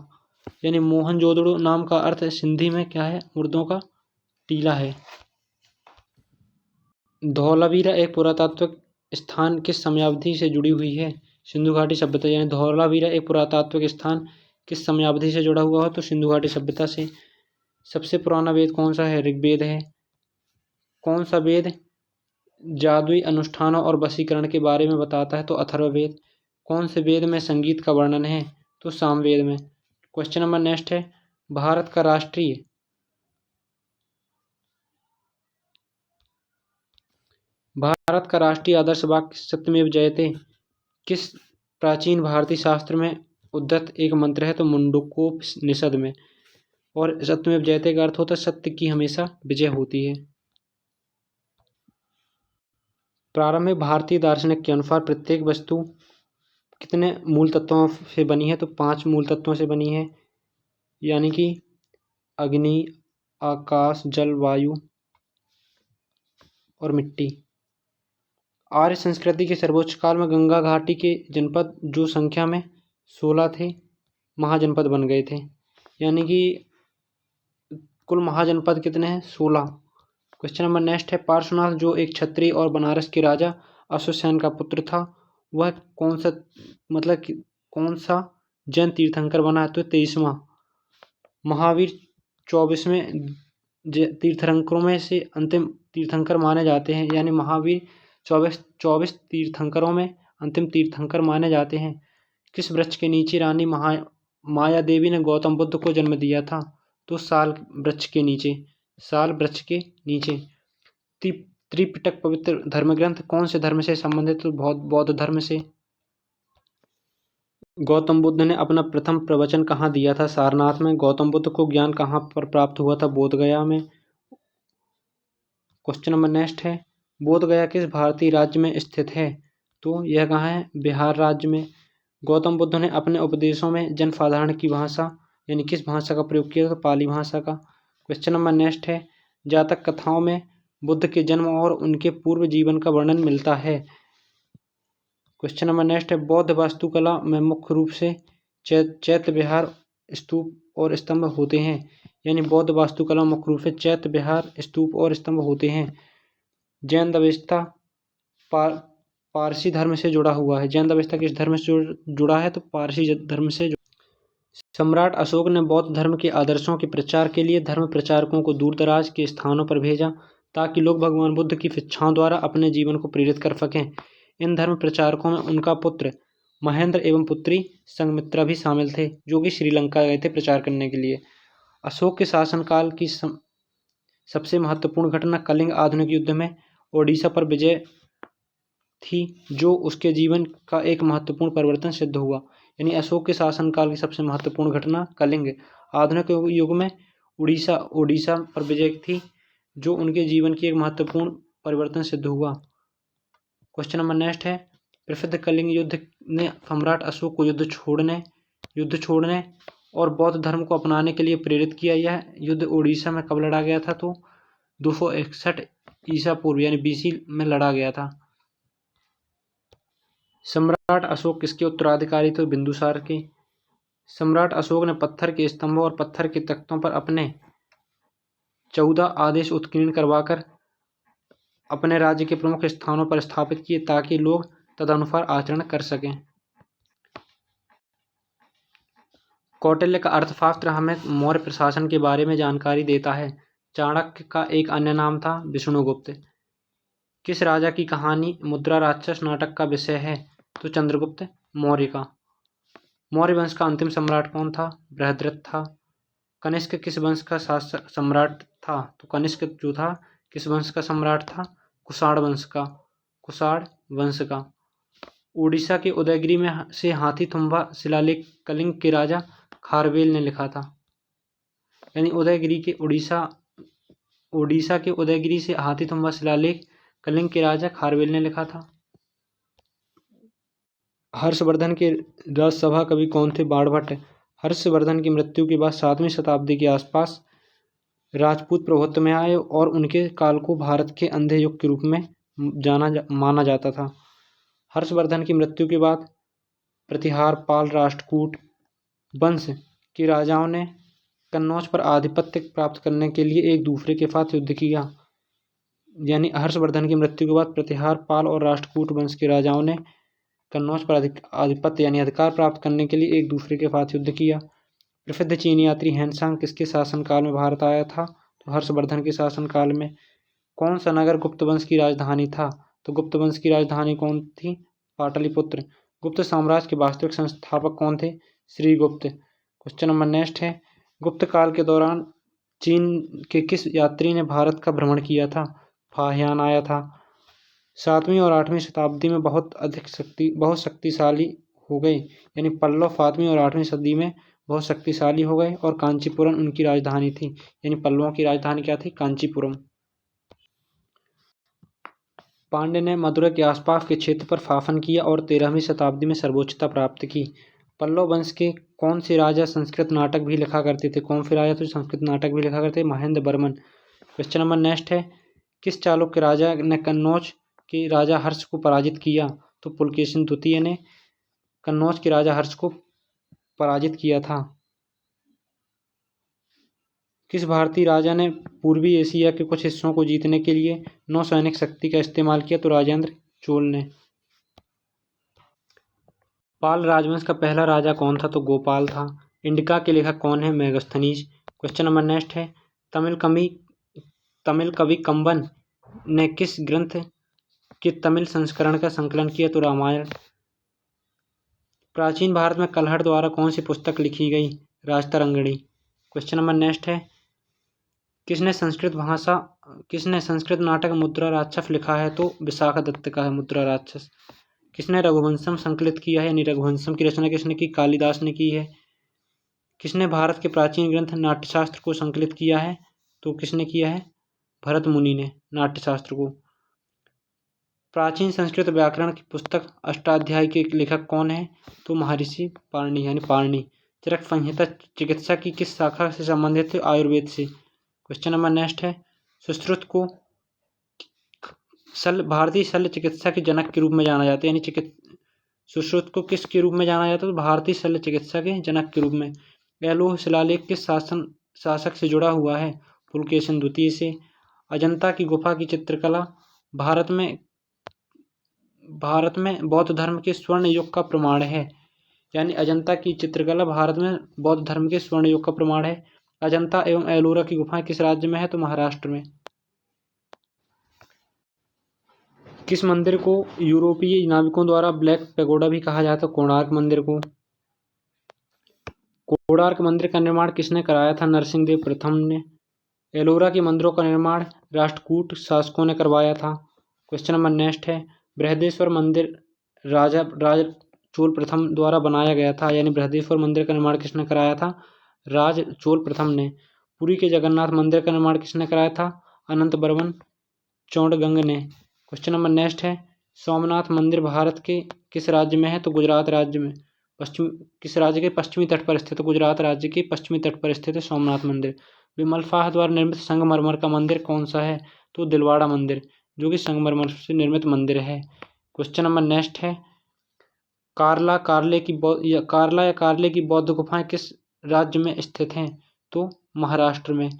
[SPEAKER 1] यानी मोहनजोदड़ो नाम का अर्थ सिंधी में क्या है? मुर्दों का टीला है। धौलावीरा एक पुरातात्विक स्थान किस समयावधि से जुड़ी हुई है? सिंधु घाटी सभ्यता। यानी धौलावीरा एक पुरातात्विक स्थान किस समयावधि से जुड़ा हुआ है? तो सिंधु घाटी सभ्यता से। सबसे पुराना वेद कौन सा है? ऋग्वेद है। कौन सा वेद जादुई अनुष्ठानों और वशीकरण के बारे में बताता है? तो अथर्ववेद। कौन से वेद में संगीत का वर्णन है? तो सामवेद में। क्वेश्चन नंबर नेक्स्ट है, भारत का राष्ट्रीय आदर्श वाक्य सत्यमेव जयते किस प्राचीन भारतीय शास्त्र में उद्धृत एक मंत्र है? तो मुंडकोपनिषद में। और सत्यमेव जयते का अर्थ होता है सत्य की हमेशा विजय होती है। प्रारंभिक भारतीय दार्शनिक के अनुसार प्रत्येक वस्तु कितने मूल तत्वों से बनी है? तो 5 मूल तत्वों से बनी है, यानी कि अग्नि, आकाश, जल, वायु और मिट्टी। आर्य संस्कृति के सर्वोच्च काल में गंगा घाटी के जनपद जो संख्या में 16 थे महाजनपद बन गए थे, यानी कि कुल महाजनपद कितने हैं? 16। क्वेश्चन नंबर नेक्स्ट है, पार्श्वनाथ जो एक क्षत्रिय और बनारस के राजा अश्वसेन का पुत्र था, वह कौन सा जैन तीर्थंकर बना है? तो 23वां। महावीर 24वें तीर्थंकरों में से अंतिम तीर्थंकर माने जाते हैं, यानी महावीर 24 तीर्थंकरों में अंतिम तीर्थंकर माने जाते हैं। किस वृक्ष के नीचे रानी माया देवी ने गौतम बुद्ध को जन्म दिया था? तो साल वृक्ष के नीचे। साल वृक्ष के नीचे। त्रिपिटक पवित्र धर्म ग्रंथ कौन से धर्म से संबंधित? तो बौद्ध धर्म से। गौतम बुद्ध ने अपना प्रथम प्रवचन कहाँ दिया था? सारनाथ में। गौतम बुद्ध को ज्ञान कहाँ पर प्राप्त हुआ था? बोध गया में। क्वेश्चन नंबर नेक्स्ट है, बोध गया किस भारतीय राज्य में स्थित है? तो यह कहाँ है? बिहार राज्य में। गौतम बुद्ध ने अपने उपदेशों में जनसाधारण की भाषा यानी किस भाषा का प्रयोग किया? तो पाली भाषा का। क्वेश्चन नंबर नेक्स्ट है, जातक कथाओं में बुद्ध के जन्म और उनके पूर्व जीवन का वर्णन मिलता है। क्वेश्चन नंबर नेक्स्ट है, बौद्ध वास्तुकला में मुख्य रूप से चैत्य विहार, स्तूप और स्तंभ होते हैं। यानी बौद्ध वास्तुकला मुख्य रूप से चैत्य विहार, स्तूप और स्तंभ होते हैं। जैन दवेस्ता पारसी धर्म से जुड़ा हुआ है। जैन दवेस्ता किस धर्म से जुड़ा है? तो पारसी धर्म से। सम्राट अशोक ने बौद्ध धर्म के आदर्शों के प्रचार के लिए धर्म प्रचारकों को दूर दराज के स्थानों पर भेजा, ताकि लोग भगवान बुद्ध की शिक्षाओं द्वारा अपने जीवन को प्रेरित कर सकें। इन धर्म प्रचारकों में उनका पुत्र महेंद्र एवं पुत्री संघमित्रा भी शामिल थे, जो कि श्रीलंका गए थे प्रचार करने के लिए। अशोक के शासनकाल की सबसे महत्वपूर्ण घटना कलिंग आधुनिक युद्ध में ओडिशा पर विजय थी, जो उसके जीवन का एक महत्वपूर्ण परिवर्तन सिद्ध हुआ। यानी अशोक के शासनकाल की सबसे महत्वपूर्ण घटना कलिंग आधुनिक युग में ओडिशा पर विजय थी, जो उनके जीवन की एक महत्वपूर्ण परिवर्तन सिद्ध हुआ। क्वेश्चन नंबर नेक्स्ट है, प्रसिद्ध कलिंग युद्ध ने सम्राट अशोक को युद्ध छोड़ने और बौद्ध धर्म को अपनाने के लिए प्रेरित किया। यह युद्ध ओडिशा में कब लड़ा गया था? तो 261 ईसा पूर्व यानी BC में लड़ा गया था। सम्राट अशोक किसके उत्तराधिकारी थे? बिंदुसार के। सम्राट अशोक ने पत्थर के स्तंभों और पत्थर के तख्तों पर अपने 14 आदेश उत्कीर्ण करवाकर अपने राज्य के प्रमुख स्थानों पर स्थापित किए, ताकि लोग तदनुसार आचरण कर सकें। कौटिल्य का अर्थशास्त्र हमें मौर्य प्रशासन के बारे में जानकारी देता है। चाणक्य का एक अन्य नाम था विष्णुगुप्त। किस राजा की कहानी मुद्रा राक्षस नाटक का विषय है? तो चंद्रगुप्त मौर्य का। मौर्य वंश का अंतिम सम्राट कौन था? बृहद्रथ था। कनिष्क किस वंश का सम्राट था? तो कनिष्क जो था किस वंश का सम्राट था? कुषाण वंश का। उड़ीसा के उदयगिरी में से हाथी थुम्बा शिलालेख कलिंग के राजा खारवेल ने लिखा था। यानी उड़ीसा के उदयगिरी से हाथी थुम्बा शिलालेख कलिंग के राजा खारवेल ने लिखा था। हर्षवर्धन के राजसभा कवि कौन थे? बाणभट्ट। हर्षवर्धन की मृत्यु के बाद 7वीं शताब्दी के आसपास राजपूत प्रभुत्व में आए और उनके काल को भारत के अंधे युग के रूप में माना जाता था। हर्षवर्धन की मृत्यु के बाद प्रतिहार पाल राष्ट्रकूट वंश के राजाओं ने कन्नौज पर आधिपत्य प्राप्त करने के लिए एक दूसरे के साथ युद्ध किया। यानी हर्षवर्धन की मृत्यु के बाद प्रतिहार पाल और राष्ट्रकूट वंश के राजाओं ने कन्नौज पर आधिपत्य यानी अधिकार प्राप्त करने के लिए एक दूसरे के साथ युद्ध किया। प्रसिद्ध चीनी यात्री ह्वेनसांग किसके शासनकाल में भारत आया था? तो हर्षवर्धन के शासनकाल में। कौन सा नगर गुप्त वंश की राजधानी था? तो गुप्त वंश की राजधानी कौन थी? पाटलिपुत्र। गुप्त साम्राज्य के वास्तविक संस्थापक कौन थे? श्रीगुप्त। क्वेश्चन नंबर नेक्स्ट है, गुप्त काल के दौरान चीन के किस यात्री ने भारत का भ्रमण किया था? फाहियान आया था। 7वीं और 8वीं शताब्दी में बहुत शक्तिशाली हो गए। यानी पल्लव 7वीं और 8वीं सदी में बहुत शक्तिशाली हो गए और कांचीपुरम उनकी राजधानी थी। यानी पल्लवों की राजधानी क्या थी? कांचीपुरम। पांड्य ने मदुरै के आसपास के क्षेत्र पर शासन किया और 13वीं शताब्दी में सर्वोच्चता प्राप्त की। पल्लव वंश के कौन से राजा संस्कृत नाटक भी लिखा करते थे? कौन से राजा तो संस्कृत नाटक भी लिखा करते? Mahendra Varman. Question number next है, किस चालुक्य राजा ने कन्नौज के राजा हर्ष को पराजित किया? तो पुलकेशिन द्वितीय ने कन्नौज के राजा हर्ष को पराजित किया था। किस भारतीय राजा ने पूर्वी एशिया के कुछ हिस्सों को जीतने के लिए नौसैनिक शक्ति का इस्तेमाल किया? तो राजेंद्र चोल ने। पाल राजवंश का पहला राजा कौन था? तो गोपाल था। इंडिका के लेखक कौन है? मेगास्थनीज। क्वेश्चन नंबर नेक्स्ट है, तमिल तमिल कवि कंबन ने किस ग्रंथ के तमिल संस्करण का संकलन किया? तो रामायण। प्राचीन भारत में कल्हड़ द्वारा कौन सी पुस्तक लिखी गई? राजतरंगिणी। क्वेश्चन नंबर नेक्स्ट है, किसने संस्कृत नाटक मुद्रा राक्षस लिखा है? तो विशाखा दत्त का है मुद्रा राक्षस। किसने रघुवंशम संकलित किया है? यानी रघुवंशम की रचना किसने की? कालिदास ने की है। किसने भारत के प्राचीन ग्रंथ नाट्यशास्त्र को संकलित किया है? तो किसने किया है? भरत मुनि ने नाट्यशास्त्र को। प्राचीन संस्कृत व्याकरण की पुस्तक अष्टाध्यायी के लेखक कौन है? तो महर्षि पाणिनि यानी पाणिनि। चरक संहिता चिकित्सा की किस शाखा से संबंधित है? आयुर्वेद से। क्वेश्चन नंबर नेक्स्ट है, सुश्रुत को भारतीय शल्य चिकित्सा के जनक के रूप में जाना जाता है, यानी सुश्रुत को किस के रूप में जाना जाता है? तो भारतीय शल्य चिकित्सा के जनक के रूप में। एलोह शिलालेख किस शासक से जुड़ा हुआ है? पुलकेशिन द्वितीय से। अजंता की गुफा की चित्रकला भारत में बौद्ध धर्म के स्वर्ण युग का प्रमाण है, यानी अजंता की चित्रकला भारत में बौद्ध धर्म के स्वर्ण युग का प्रमाण है। अजंता एवं एलोरा की गुफाएं किस राज्य में है? तो महाराष्ट्र में। किस मंदिर को यूरोपीय नाविकों द्वारा ब्लैक पैगोडा भी कहा जाता है? कोणार्क मंदिर को। कोणार्क मंदिर का निर्माण किसने कराया था? नरसिंह देव प्रथम ने। एलोरा के मंदिरों का निर्माण राष्ट्रकूट शासकों ने करवाया था। क्वेश्चन नंबर नेक्स्ट है, बृहदेश्वर मंदिर राजा चोल प्रथम द्वारा बनाया गया था, यानी बृहदेश्वर मंदिर का निर्माण किसने कराया था? राज चोल प्रथम ने। पुरी के जगन्नाथ मंदिर का निर्माण किसने कराया था? अनंत वर्मन चौंडगंग ने। क्वेश्चन नंबर नेक्स्ट है, सोमनाथ मंदिर भारत के किस राज्य में है? तो गुजरात राज्य में। किस राज्य के पश्चिमी तट पर स्थित है? गुजरात राज्य के पश्चिमी तट पर स्थित है सोमनाथ मंदिर। विमल शाह द्वारा निर्मित संगमरमर का मंदिर कौन सा है? तो दिलवाड़ा मंदिर, जो कि संगमरमर से निर्मित मंदिर है। क्वेश्चन नंबर नेक्स्ट है, कार्ला या कार्ले की बौद्ध गुफाएं किस राज्य में स्थित हैं? तो महाराष्ट्र में।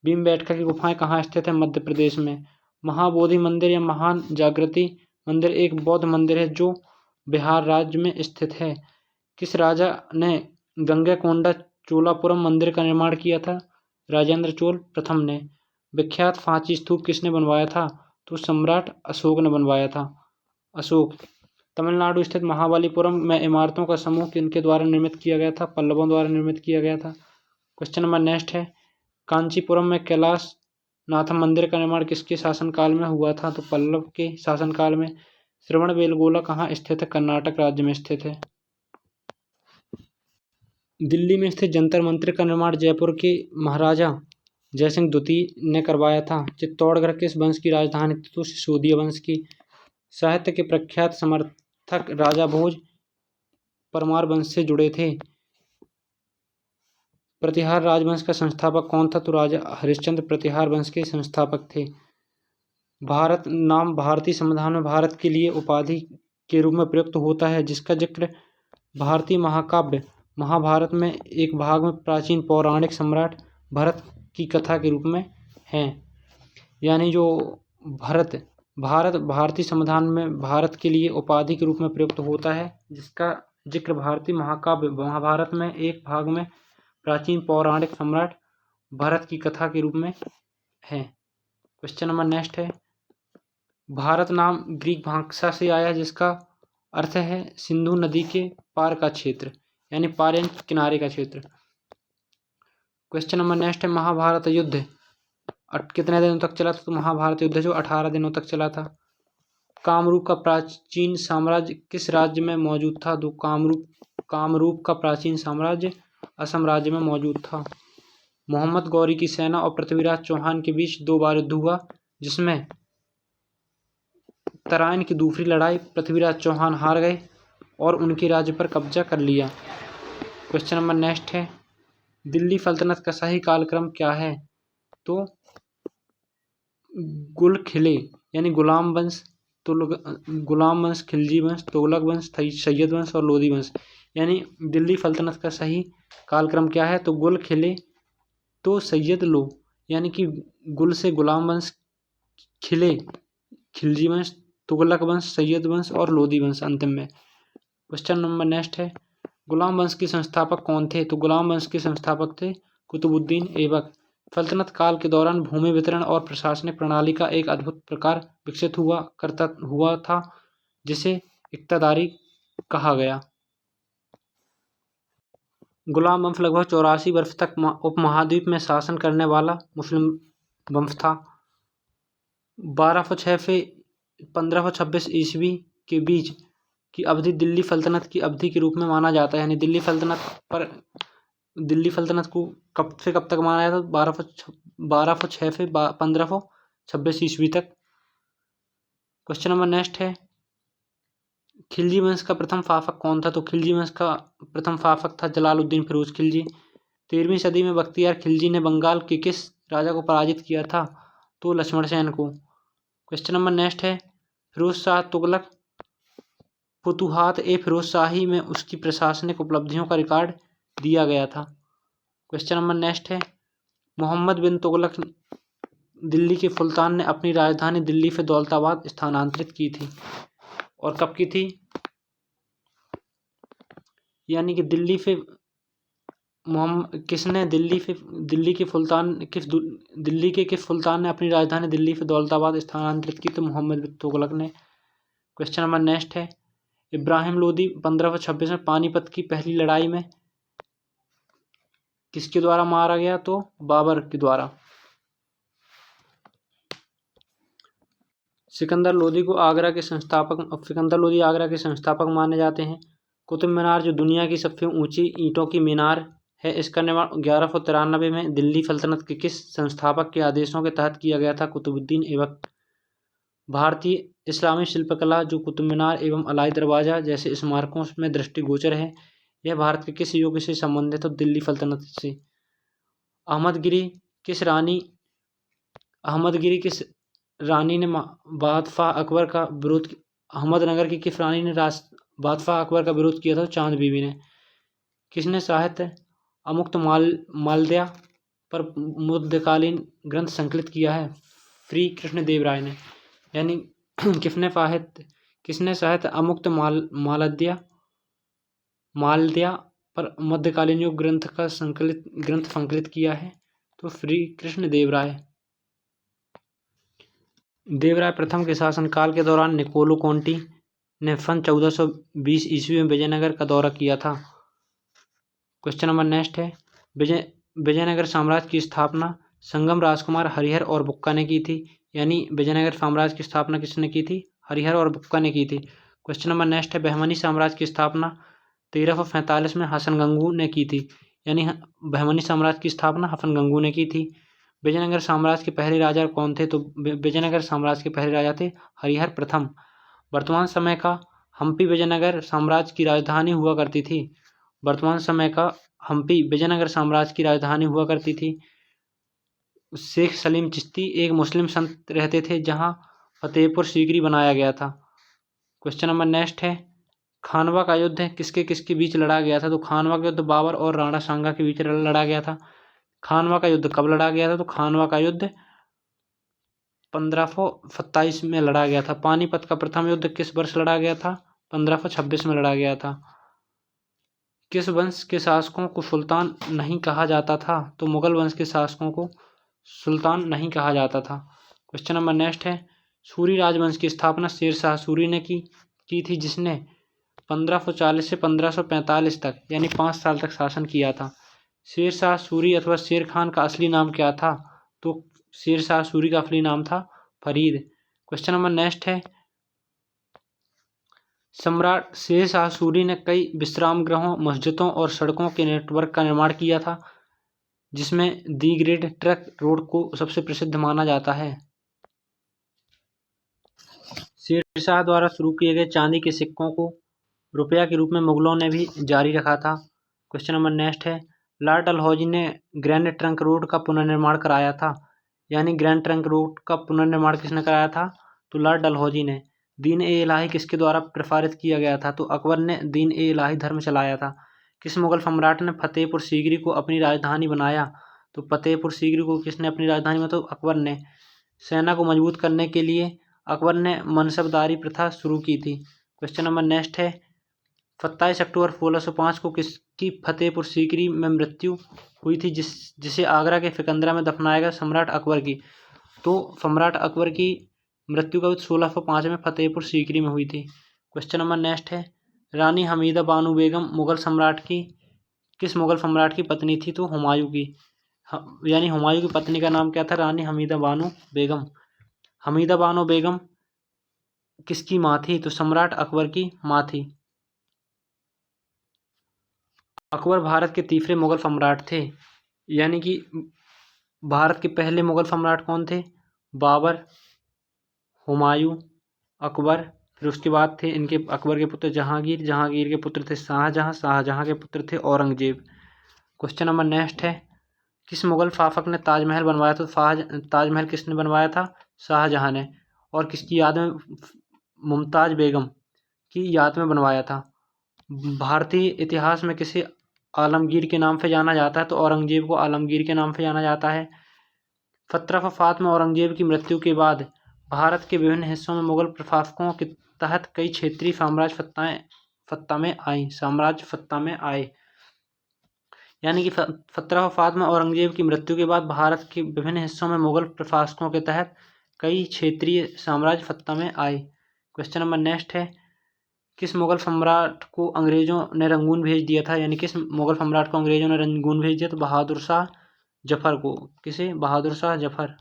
[SPEAKER 1] भीमबेटका की गुफाएं कहाँ स्थित है? मध्य प्रदेश में। महाबोधि मंदिर या महान जागृति मंदिर एक बौद्ध मंदिर है जो बिहार राज्य में स्थित है। किस राजा ने गंगैकोंडा चोलापुरम मंदिर का निर्माण किया था? राजेंद्र चोल प्रथम ने। विख्यात सांची स्तूप किसने बनवाया था? तो सम्राट अशोक ने बनवाया था। अशोक। तमिलनाडु स्थित महाबलीपुरम में इमारतों का समूह किनके द्वारा निर्मित किया गया था? पल्लवों द्वारा निर्मित किया गया था। क्वेश्चन नंबर नेक्स्ट है, कांचीपुरम में कैलाश नाथम मंदिर का निर्माण किसके शासनकाल में हुआ था? तो पल्लव के शासनकाल में। श्रवणबेलगोला कहाँ स्थित है? कर्नाटक राज्य में स्थित है। दिल्ली में स्थित जंतर मंतर का निर्माण जयपुर के महाराजा जयसिंह द्वितीय ने करवाया था। चित्तौड़गढ़ किस वंश की राजधानी थी? तो सिसोदिया वंश की। साहित्य के प्रख्यात समर्थक राजा भोज परमार वंश से जुड़े थे। प्रतिहार राजवंश का संस्थापक कौन था? तो राजा हरिश्चंद्र प्रतिहार वंश के संस्थापक थे। भारत नाम भारतीय संविधान में भारत के लिए उपाधि के रूप में प्रयुक्त होता है, जिसका जिक्र भारतीय महाकाव्य महाभारत में एक भाग में प्राचीन पौराणिक सम्राट भरत की कथा के रूप में है। यानी जो भारतीय संविधान में भारत के लिए उपाधि के रूप में प्रयुक्त होता है, जिसका जिक्र भारतीय महाकाव्य महाभारत में एक भाग में प्राचीन पौराणिक सम्राट भरत की कथा के रूप में है। क्वेश्चन नंबर नेक्स्ट है, भारत नाम ग्रीक भाषा से आया जिसका अर्थ है सिंधु नदी के पार का क्षेत्र, यानी पार यानी किनारे का क्षेत्र। क्वेश्चन नंबर नेक्स्ट है, महाभारत युद्ध कितने दिनों तक चला था? तो महाभारत युद्ध जो 18 दिनों तक चला था। कामरूप का प्राचीन साम्राज्य किस राज्य में मौजूद था? तो कामरूप का प्राचीन साम्राज्य असम राज्य में मौजूद था। मोहम्मद गौरी की सेना और पृथ्वीराज चौहान के बीच 2 बार युद्ध हुआ, जिसमें तराइन की दूसरी लड़ाई पृथ्वीराज चौहान हार गए और उनके राज्य पर कब्जा कर लिया। क्वेश्चन नंबर नेक्स्ट है, दिल्ली सल्तनत का सही कालक्रम क्या है? तो गुल खिले यानी गुलाम वंश, गुलाम वंश, खिलजी वंश, तुगलक वंश, सैयद वंश और लोदी वंश। यानी दिल्ली सल्तनत का सही कालक्रम क्या है? तो गुल खिले तो सैयद लो, यानी कि गुल से गुलाम वंश, खिले खिलजी वंश, तुगलक वंश, सैयद वंश और लोदी वंश अंतिम में। क्वेश्चन नंबर नेक्स्ट है, गुलाम वंश के संस्थापक कौन थे? तो गुलाम वंश के संस्थापक थे कुतुबुद्दीन ऐबक। सल्तनत काल के दौरान भूमि वितरण और प्रशासनिक प्रणाली का एक अद्भुत प्रकार विकसित हुआ था, जिसे इक्तादारी कहा गया। गुलाम वंश लगभग 84 वर्ष तक उपमहाद्वीप में शासन करने वाला मुस्लिम वंश था। 1206 से 1526 ईस्वी के बीच की अवधि दिल्ली सल्तनत की अवधि के रूप में माना जाता है। यानी दिल्ली सल्तनत को कब से कब तक माना जाता है? 1206 से 1526 ईस्वी तक। क्वेश्चन नंबर नेक्स्ट है, खिलजी वंश का प्रथम शासक कौन था? तो खिलजी वंश का प्रथम शासक था जलालुद्दीन फिरोज खिलजी। 13वीं सदी में बख्तियार खिलजी ने बंगाल के किस राजा को पराजित किया था? तो लक्ष्मण सेन को। क्वेश्चन नंबर नेक्स्ट है, फिरोज शाह तुगलक फुतुहात ए फिरोज शाही में उसकी प्रशासनिक उपलब्धियों का रिकॉर्ड दिया गया था। क्वेश्चन नंबर नेक्स्ट है, मोहम्मद बिन तुगलक दिल्ली के सुल्तान ने अपनी राजधानी दिल्ली से दौलताबाद स्थानांतरित की थी, और कब की थी? यानी कि दिल्ली के किस सुल्तान ने अपनी राजधानी दिल्ली से दौलताबाद स्थानांतरित की? तो मोहम्मद बिन तुगलक ने। क्वेश्चन नंबर नेक्स्ट है, इब्राहिम लोदी 1526 में पानीपत की पहली लड़ाई में किसके द्वारा मारा गया? तो बाबर के द्वारा। सिकंदर लोदी आगरा के संस्थापक माने जाते हैं। कुतुब मीनार जो दुनिया की सबसे ऊंची ईंटों की मीनार है, इसका निर्माण 1193 में दिल्ली सल्तनत के किस संस्थापक के आदेशों के तहत किया गया था? कुतुबुद्दीन ऐबक। भारतीय इस्लामी शिल्पकला जो कुतुब मीनार एवं अलाई दरवाजा जैसे स्मारकों में दृष्टिगोचर है, यह भारत के किस युग से संबंधित है? दिल्ली सल्तनत से। अहमदगिरी किस रानी ने बादशाह अकबर का विरोध अहमदनगर की किस रानी ने बादशाह अकबर का विरोध किया था? चांद बीबी ने। किसने साहित्य अमुक्त मालद्या पर मध्यकालीन ग्रंथ संकलित किया है? श्री कृष्णदेवराय ने। यानी किसने साहित्य अमुक्त मालद्या पर मध्यकालीन युग ग्रंथ संकलित किया है? तो श्री कृष्णदेवराय। देवराय प्रथम के शासनकाल के दौरान निकोलो कोंटी ने सन 1420 ईस्वी में विजयनगर का दौरा किया था। क्वेश्चन नंबर नेक्स्ट है, विजयनगर साम्राज्य की स्थापना संगम राजकुमार हरिहर और बुक्का ने की थी। यानी विजयनगर साम्राज्य की स्थापना किसने की थी? हरिहर और बुक्का ने की थी। क्वेश्चन नंबर नेक्स्ट है, बहमनी साम्राज्य की स्थापना 1347 में हसन गंगू ने की थी। यानी बहमनी साम्राज्य की स्थापना हसन गंगू ने की थी। विजयनगर साम्राज्य के पहले राजा कौन थे? तो विजयनगर साम्राज्य के पहले राजा थे हरिहर प्रथम। वर्तमान समय का हम्पी विजयनगर साम्राज्य की राजधानी हुआ करती थी। शेख सलीम चिश्ती एक मुस्लिम संत रहते थे जहां फतेहपुर सीकरी बनाया गया था। क्वेश्चन नंबर नेक्स्ट है, खानवा का युद्ध किसके बीच लड़ा गया था? तो खानवा का युद्ध बाबर और राणा सांगा के बीच लड़ा गया था। खानवा का युद्ध कब लड़ा गया था? तो खानवा का युद्ध 1527 में लड़ा गया था। पानीपत का प्रथम युद्ध किस वर्ष लड़ा गया था? 1526 में लड़ा गया था। किस वंश के शासकों को सुल्तान नहीं कहा जाता था? तो मुगल वंश के शासकों को सुल्तान नहीं कहा जाता था। क्वेश्चन नंबर नेक्स्ट है, सूरी राजवंश की स्थापना शेरशाह सूरी ने की थी, जिसने 1540 से 1545 तक यानी 5 साल तक शासन किया था। शेरशाह सूरी अथवा शेर खान का असली नाम क्या था? तो शेरशाह सूरी का असली नाम था फरीद। क्वेश्चन नंबर नेक्स्ट है, सम्राट शेरशाह सूरी ने कई विश्राम गृहों, मस्जिदों और सड़कों के नेटवर्क का निर्माण किया था, जिसमें दी ग्रेट ट्रंक रोड को सबसे प्रसिद्ध माना जाता है। शेरशाह द्वारा शुरू किए गए चांदी के सिक्कों को रुपया के रूप में मुगलों ने भी जारी रखा था। क्वेश्चन नंबर नेक्स्ट है, लॉर्ड डलहौजी ने ग्रैंड ट्रंक रोड का पुनर्निर्माण कराया था। यानी ग्रैंड ट्रंक रोड का पुनर्निर्माण किसने कराया था? तो लॉर्ड डलहौजी ने। दीन ए इलाही किसके द्वारा प्रसारित किया गया था? तो अकबर ने दीन ए इलाही धर्म चलाया था। किस मुगल सम्राट ने फतेहपुर सीकरी को अपनी राजधानी बनाया? तो फतेहपुर सीकरी को किसने अपनी राजधानी में? तो अकबर ने। सेना को मजबूत करने के लिए अकबर ने मनसबदारी प्रथा शुरू की थी। क्वेश्चन नंबर नेक्स्ट है, 27 अक्टूबर 1605 को किसकी फतेहपुर सीकरी में मृत्यु हुई थी, जिसे आगरा के सिकंदरा में दफनाया गया? सम्राट अकबर की। तो सम्राट अकबर की मृत्यु कब 1605 में फतेहपुर सीकरी में हुई थी। क्वेश्चन नंबर नेक्स्ट है, रानी हमीदा बानो बेगम किस मुगल सम्राट की पत्नी थी? तो हुमायूं की। यानी हुमायूं की पत्नी का नाम क्या था? रानी हमीदा बानो बेगम। हमीदा बानो बेगम किसकी माँ थी? तो सम्राट अकबर की माँ थी। अकबर भारत के तीसरे मुगल सम्राट थे, यानी कि भारत के पहले मुगल सम्राट कौन थे? बाबर, हुमायूं, अकबर। फिर उसके बाद थे इनके अकबर के पुत्र जहांगीर, जहांगीर के पुत्र थे शाहजहां, शाहजहां के पुत्र थे औरंगजेब। क्वेश्चन नंबर नेक्स्ट है, किस मुगल शासक ने ताजमहल बनवाया था? ताजमहल किसने बनवाया था? शाहजहां ने। और किसकी याद में? मुमताज बेगम की याद में बनवाया था। भारतीय इतिहास में किसे आलमगीर के नाम से जाना जाता है? तो औरंगजेब को आलमगीर के नाम से जाना जाता है। 1705 में औरंगजेब की मृत्यु के बाद भारत के विभिन्न हिस्सों में मुगल प्रशासकों के तहत कई क्षेत्रीय साम्राज्य सत्ता में आए। यानी कि 1705 में औरंगजेब की मृत्यु के बाद भारत के विभिन्न हिस्सों में मुगल प्रशासकों के तहत कई क्षेत्रीय साम्राज्य सत्ता में आए। क्वेश्चन नंबर नेक्स्ट है, किस मुगल सम्राट को अंग्रेजों ने रंगून भेज दिया था? यानी किस मुगल सम्राट को अंग्रेजों ने रंगून भेज दिया? तो बहादुर शाह जफर को। किसे? बहादुर शाह जफर।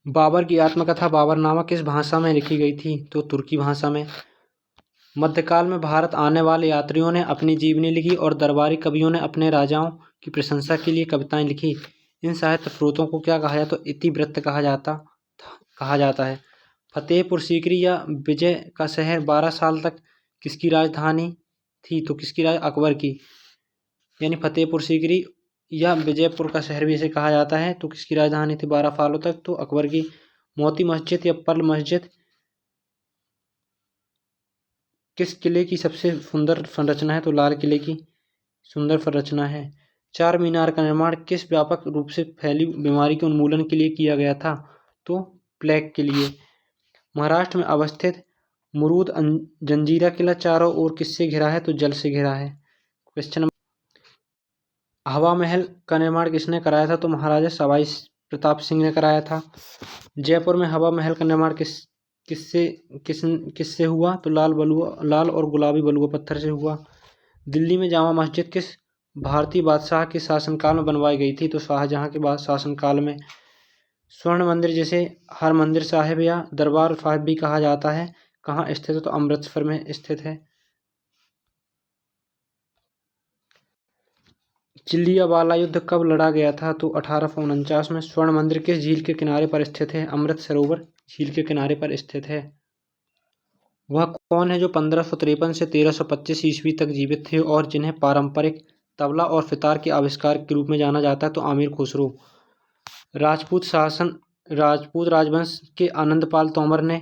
[SPEAKER 1] बाबर की आत्मकथा बाबरनामा किस भाषा में लिखी गई थी? तो तुर्की भाषा में। मध्यकाल में भारत आने वाले यात्रियों ने अपनी जीवनी लिखी और दरबारी कवियों ने अपने राजाओं की प्रशंसा के लिए कविताएं लिखी। इन साहित्य स्रोतों को क्या कहा जाता? तो इतिवृत्त कहा जाता है। फतेहपुर सीकरी या विजय का शहर 12 साल तक किसकी राजधानी थी? तो किसकी अकबर की। यानी फतेहपुर सीकरी या विजयपुर का शहर भी इसे कहा जाता है। तो किसकी राजधानी थी 12 सालों तक? तो अकबर की। मोती मस्जिद या पर्ल मस्जिद किस किले की सबसे सुंदर संरचना है? तो लाल किले की सुंदर संरचना है। चार मीनार का निर्माण किस व्यापक रूप से फैली बीमारी के उन्मूलन के लिए किया गया था? तो प्लेग के लिए। महाराष्ट्र में अवस्थित मुरूद जंजीरा किला चारों ओर किससे घिरा है? तो जल से घिरा है। क्वेश्चन, हवा महल का निर्माण किसने कराया था? तो महाराजा सवाई प्रताप सिंह ने कराया था। जयपुर में हवा महल का निर्माण किससे हुआ? तो लाल और गुलाबी बलुआ पत्थर से हुआ। दिल्ली में जामा मस्जिद किस भारतीय बादशाह के शासनकाल में बनवाई गई थी? तो शाहजहां के बाद शासनकाल में। स्वर्ण मंदिर जिसे हरमंदिर साहिब या दरबार साहिब भी कहा जाता है, कहाँ स्थित है? तो अमृतसर में स्थित है। चिलियावाला युद्ध कब लड़ा गया था? तो 1849 में। स्वर्ण मंदिर किस झील के किनारे पर स्थित है? अमृत सरोवर झील के किनारे पर स्थित है। वह कौन है जो 1553 से 1325 ईस्वी तक जीवित थे और जिन्हें पारंपरिक तबला और सितार के आविष्कार के रूप में जाना जाता है? तो आमिर खुसरो। राजपूत राजवंश के आनंदपाल तोमर ने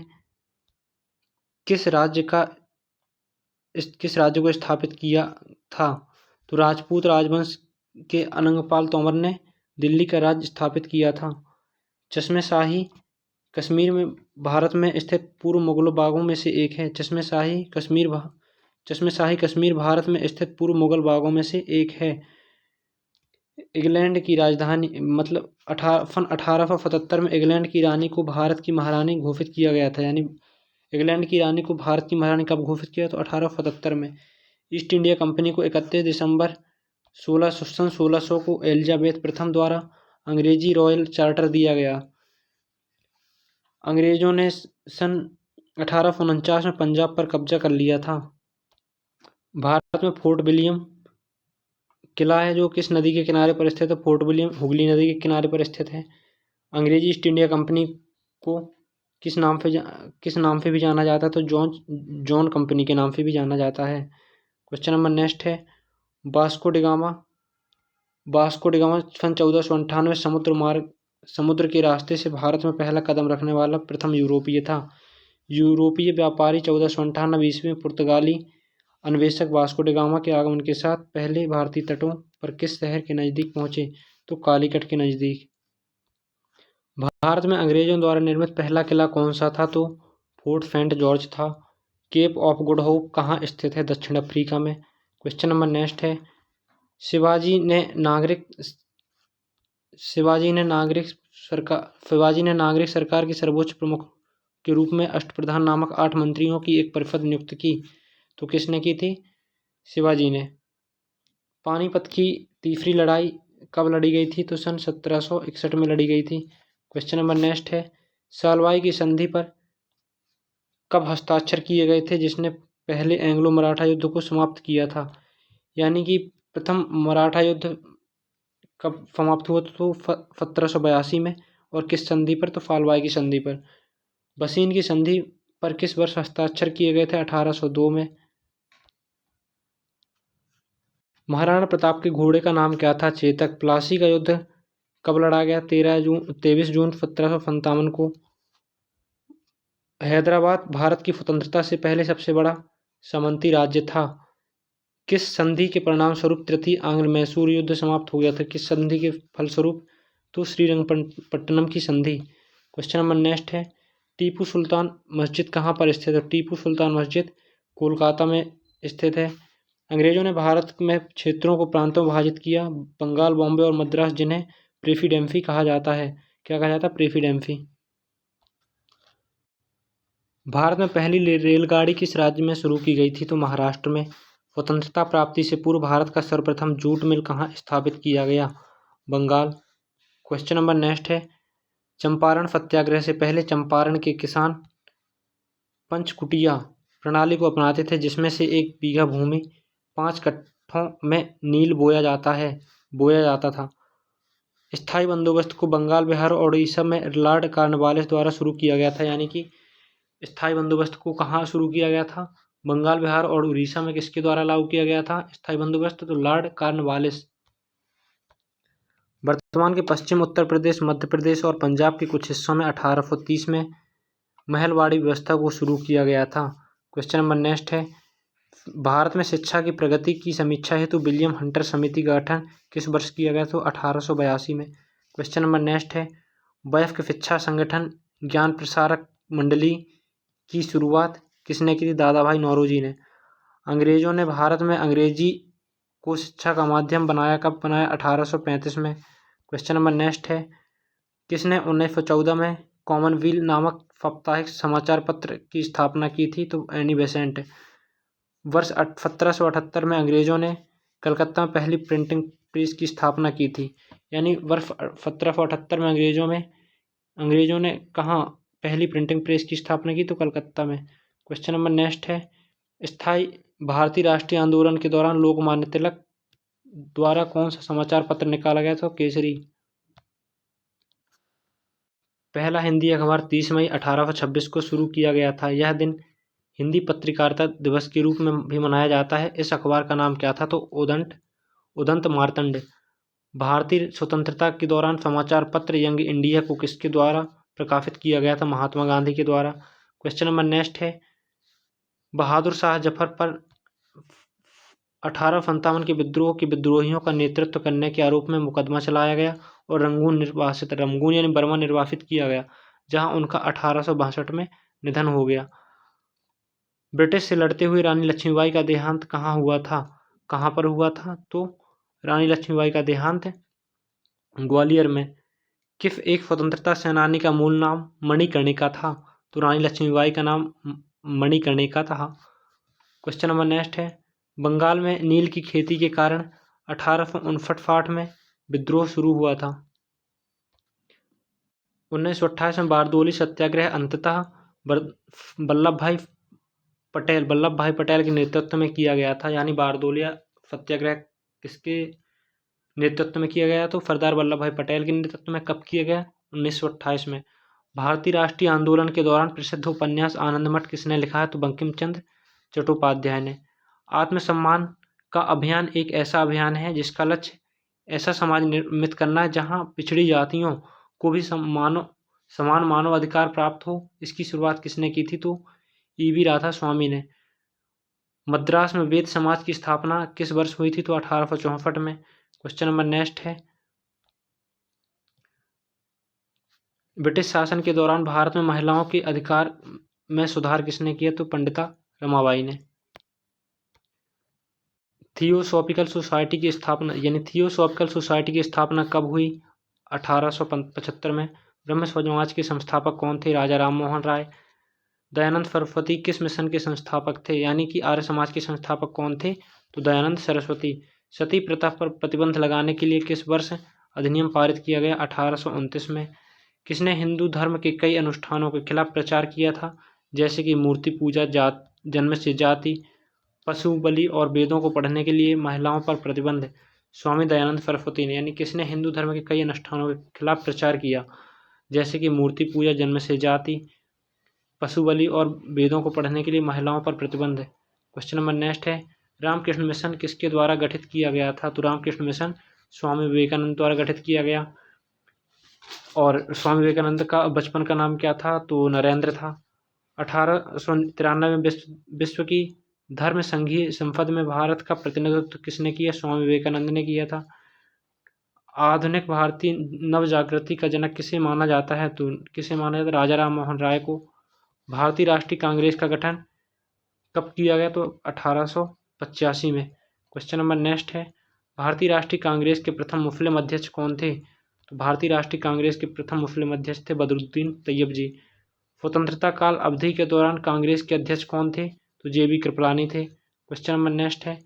[SPEAKER 1] किस राज्य को स्थापित किया था? तो राजपूत राजवंश के आनंदपाल तोमर ने दिल्ली का राज्य स्थापित किया था। चश्मे शाही कश्मीर में भारत में स्थित पूर्व मुगल बागों में से एक है। चश्मे शाही कश्मीर भारत में स्थित पूर्व मुगल बागों में से एक है। इंग्लैंड की राजधानी मतलब 1875 में इंग्लैंड की रानी को भारत की महारानी घोषित किया गया था। यानी इंग्लैंड की रानी को भारत की महारानी कब घोषित किया? तो 1875 में। ईस्ट इंडिया कंपनी को 31 दिसंबर 1600 को एलिजाबेथ प्रथम द्वारा अंग्रेजी रॉयल चार्टर दिया गया। अंग्रेजों ने सन 1849 में पंजाब पर कब्जा कर लिया था। भारत में फोर्ट विलियम किला है जो किस नदी के किनारे पर स्थित है? फोर्ट विलियम हुगली नदी के किनारे पर स्थित है। अंग्रेजी ईस्ट इंडिया कंपनी को किस नाम से भी जाना जाता है? तो जॉन कंपनी के नाम से भी जाना जाता है। क्वेश्चन नंबर नेक्स्ट है, वास्को डिगामा सन 1498 समुद्र के रास्ते से भारत में पहला कदम रखने वाला प्रथम यूरोपीय था। यूरोपीय व्यापारी 1498 ईस्वी में पुर्तगाली अन्वेषक वास्को डिगामा के आगमन के साथ पहले भारतीय तटों पर किस शहर के नज़दीक पहुंचे? तो कालीकट के नज़दीक। भारत में अंग्रेजों द्वारा निर्मित पहला किला कौन सा था? तो फोर्ट सेंट जॉर्ज था। केप ऑफ गुड होप कहाँ स्थित है? दक्षिण अफ्रीका में। क्वेश्चन नंबर नेक्स्ट है, शिवाजी ने नागरिक सरकार की सर्वोच्च प्रमुख के रूप में अष्टप्रधान नामक 8 मंत्रियों की एक परिषद नियुक्त की, तो किसने की थी? शिवाजी ने। पानीपत की तीसरी लड़ाई कब लड़ी गई थी? तो सन 1761 में लड़ी गई थी। क्वेश्चन नंबर नेक्स्ट है, सालवाई की संधि पर कब हस्ताक्षर किए गए थे, जिसने पहले एंग्लो मराठा युद्ध को समाप्त किया था? यानी कि प्रथम मराठा युद्ध कब समाप्त हुआ? तो 1782 में। और किस संधि पर? तो सालवाई की संधि पर। बसीन की संधि पर किस वर्ष हस्ताक्षर किए गए थे? 1802 में। महाराणा प्रताप के घोड़े का नाम क्या था? चेतक। प्लासी का युद्ध कब लड़ा गया? 23 जून 1757 को। हैदराबाद भारत की स्वतंत्रता से पहले सबसे बड़ा सामंती राज्य था। किस संधि के परिणाम स्वरूप तृतीय आंग्ल मैसूर युद्ध समाप्त हो गया था? किस संधि के फलस्वरूप? तो श्रीरंगपट्टनम की संधि। क्वेश्चन नंबर नेक्स्ट है, टीपू सुल्तान मस्जिद कहाँ पर स्थित है? टीपू सुल्तान मस्जिद कोलकाता में स्थित है। अंग्रेजों ने भारत में क्षेत्रों को प्रांतों में विभाजित किया, बंगाल, बॉम्बे और मद्रास, जिन्हें प्रेसिडेंसी कहा जाता है। क्या कहा जाता है? प्रेसिडेंसी। भारत में पहली रेलगाड़ी किस राज्य में शुरू की गई थी? तो महाराष्ट्र में। स्वतंत्रता प्राप्ति से पूर्व भारत का सर्वप्रथम जूट मिल कहाँ स्थापित किया गया? बंगाल। क्वेश्चन नंबर नेक्स्ट है, चंपारण सत्याग्रह से पहले चंपारण के किसान पंचकुटिया प्रणाली को अपनाते थे, जिसमें से 1 बीघा भूमि 5 कट्ठों में नील बोया जाता था। स्थायी बंदोबस्त को बंगाल, बिहार और उड़ीसा में लॉर्ड कॉर्नवालिस द्वारा शुरू किया गया था। यानी कि स्थायी बंदोबस्त को कहाँ शुरू किया गया था? बंगाल, बिहार और उड़ीसा में। किसके द्वारा लागू किया गया था स्थायी बंदोबस्त? तो लॉर्ड कॉर्नवालिस। वर्तमान के पश्चिम उत्तर प्रदेश, मध्य प्रदेश और पंजाब के कुछ हिस्सों में 1830 में महलवाड़ी व्यवस्था को शुरू किया गया था। क्वेश्चन नंबर नेक्स्ट है, भारत में शिक्षा की प्रगति की समीक्षा हेतु विलियम हंटर समिति का गठन किस वर्ष किया गया? तो 1882 में। क्वेश्चन नंबर नेक्स्ट है, वयस्क शिक्षा संगठन ज्ञान प्रसारक मंडली की शुरुआत किसने की थी? दादा भाई नौरोजी ने। अंग्रेजों ने भारत में अंग्रेजी को शिक्षा का माध्यम बनाया, कब बनाया? 1835 में। क्वेश्चन नंबर नेक्स्ट है, किसने 1914 में कॉमनवील नामक साप्ताहिक समाचार पत्र की स्थापना की थी? तो एनी बेसेंट। वर्ष 1778 में अंग्रेजों ने कलकत्ता में पहली प्रिंटिंग प्रेस की स्थापना की थी। यानी वर्ष 1778 में अंग्रेजों ने कहाँ पहली प्रिंटिंग प्रेस की स्थापना की? तो कलकत्ता में। क्वेश्चन नंबर नेक्स्ट है, स्थायी भारतीय राष्ट्रीय आंदोलन के दौरान लोकमान्य तिलक द्वारा कौन सा समाचार पत्र निकाला गया था? केसरी। पहला हिंदी अखबार 30 मई 1826 को शुरू किया गया था। यह दिन हिंदी पत्रकारिता दिवस के रूप में भी मनाया जाता है। इस अखबार का नाम क्या था? तो उदंत मार्तंड। भारतीय स्वतंत्रता के दौरान समाचार पत्र यंग इंडिया को किसके द्वारा प्रकाशित किया गया था? महात्मा गांधी के द्वारा। क्वेश्चन नंबर नेक्स्ट है, बहादुर शाह जफर पर 1857 के विद्रोह के विद्रोहियों का नेतृत्व करने के आरोप में मुकदमा चलाया गया और रंगून यानी बर्मा निर्वासित किया गया, जहां उनका 1862 में निधन हो गया। ब्रिटिश से लड़ते हुए रानी लक्ष्मीबाई का देहांत कहाँ हुआ था? कहाँ पर हुआ था? तो रानी लक्ष्मीबाई का देहांत ग्वालियर में। किस एक स्वतंत्रता सेनानी का मूल नाम मणिकर्णिका था? तो रानी लक्ष्मीबाई का नाम मणिकर्णिका था। क्वेश्चन नंबर नेक्स्ट है, बंगाल में नील की खेती के कारण 1859 में विद्रोह शुरू हुआ था। 1928 में बारदोली सत्याग्रह अंततः वल्लभ भाई पटेल के नेतृत्व में किया गया था। यानी बारदोलिया सत्याग्रह किसके नेतृत्व में किया गया? तो सरदार वल्लभ भाई पटेल के नेतृत्व में। कब किया गया? 1928 में। भारतीय राष्ट्रीय आंदोलन के दौरान प्रसिद्ध उपन्यास आनंद मठ किसने लिखा है? तो बंकिम चंद्र चट्टोपाध्याय ने। आत्मसम्मान का अभियान एक ऐसा अभियान है जिसका लक्ष्य ऐसा समाज निर्मित करना है जहां पिछड़ी जातियों को भी समान मानव अधिकार प्राप्त हो। इसकी शुरुआत किसने की थी? तो ईवी राधा स्वामी ने। मद्रास में वेद समाज की स्थापना किस वर्ष हुई थी? तो 1864 में। क्वेश्चन नंबर नेक्स्ट है, ब्रिटिश शासन के दौरान भारत में महिलाओं के अधिकार में सुधार किसने किया? तो पंडिता रमाबाई ने। थियोसॉफिकल सोसाइटी की स्थापना यानी थियोसॉफिकल सोसाइटी की स्थापना कब हुई? 1875 में। ब्रह्म समाज के संस्थापक कौन थे? राजा राम मोहन राय। दयानंद सरस्वती किस मिशन के संस्थापक थे? यानी कि आर्य समाज के संस्थापक कौन थे? तो दयानंद सरस्वती। सती प्रथा पर प्रतिबंध लगाने के लिए किस वर्ष अधिनियम पारित किया गया? 1829 में। किसने हिंदू धर्म के कई अनुष्ठानों के खिलाफ प्रचार किया था, जैसे कि मूर्ति पूजा, जन्म से जाति, पशु बलि और वेदों को पढ़ने के लिए महिलाओं पर प्रतिबंध? स्वामी दयानंद सरस्वती ने। यानी किसने हिंदू धर्म के कई अनुष्ठानों के खिलाफ प्रचार किया, जैसे कि मूर्ति पूजा, जन्म से जाति, पशु बलि और वेदों को पढ़ने के लिए महिलाओं पर प्रतिबंध? क्वेश्चन नंबर नेक्स्ट है, रामकृष्ण मिशन किसके द्वारा गठित किया गया था? तो रामकृष्ण मिशन स्वामी विवेकानंद द्वारा गठित किया गया। और स्वामी विवेकानंद का बचपन का नाम क्या था? तो नरेंद्र था। 1893 में विश्व की धर्म संघीय संसद में भारत का प्रतिनिधित्व किसने किया? स्वामी विवेकानंद ने किया था। आधुनिक भारतीय नवजागृति का जनक किसे माना जाता है? तो किसे माना जाता है? राजा राम मोहन राय को। भारतीय राष्ट्रीय कांग्रेस का गठन कब किया गया? तो 1885 में। क्वेश्चन नंबर नेक्स्ट है, भारतीय राष्ट्रीय कांग्रेस के प्रथम मुस्लिम अध्यक्ष कौन थे? तो भारतीय राष्ट्रीय कांग्रेस के प्रथम मुस्लिम अध्यक्ष थे बदरुद्दीन तैयब जी। स्वतंत्रता काल अवधि के दौरान कांग्रेस के अध्यक्ष कौन थे? तो JB कृपलानी थे। क्वेश्चन नंबर नेक्स्ट है,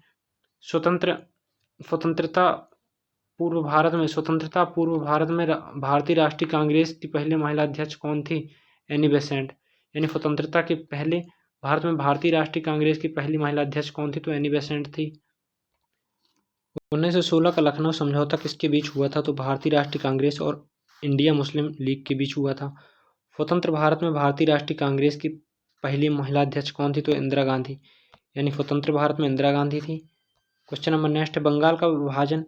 [SPEAKER 1] स्वतंत्रता पूर्व भारत में भारतीय राष्ट्रीय कांग्रेस की पहली महिला अध्यक्ष कौन थी? Annie Besant. यानी स्वतंत्रता के पहले भारत में भारतीय राष्ट्रीय कांग्रेस की पहली महिला अध्यक्ष कौन थी? तो एनी बेसेंट थी। 1916 का लखनऊ समझौता किसके बीच हुआ था? तो भारतीय राष्ट्रीय कांग्रेस और इंडिया मुस्लिम लीग के बीच हुआ था। स्वतंत्र भारत में भारतीय राष्ट्रीय कांग्रेस की पहली महिला अध्यक्ष कौन थी? तो इंदिरा गांधी। यानी स्वतंत्र भारत में इंदिरा गांधी थी। क्वेश्चन नंबर नेक्स्ट है, बंगाल का विभाजन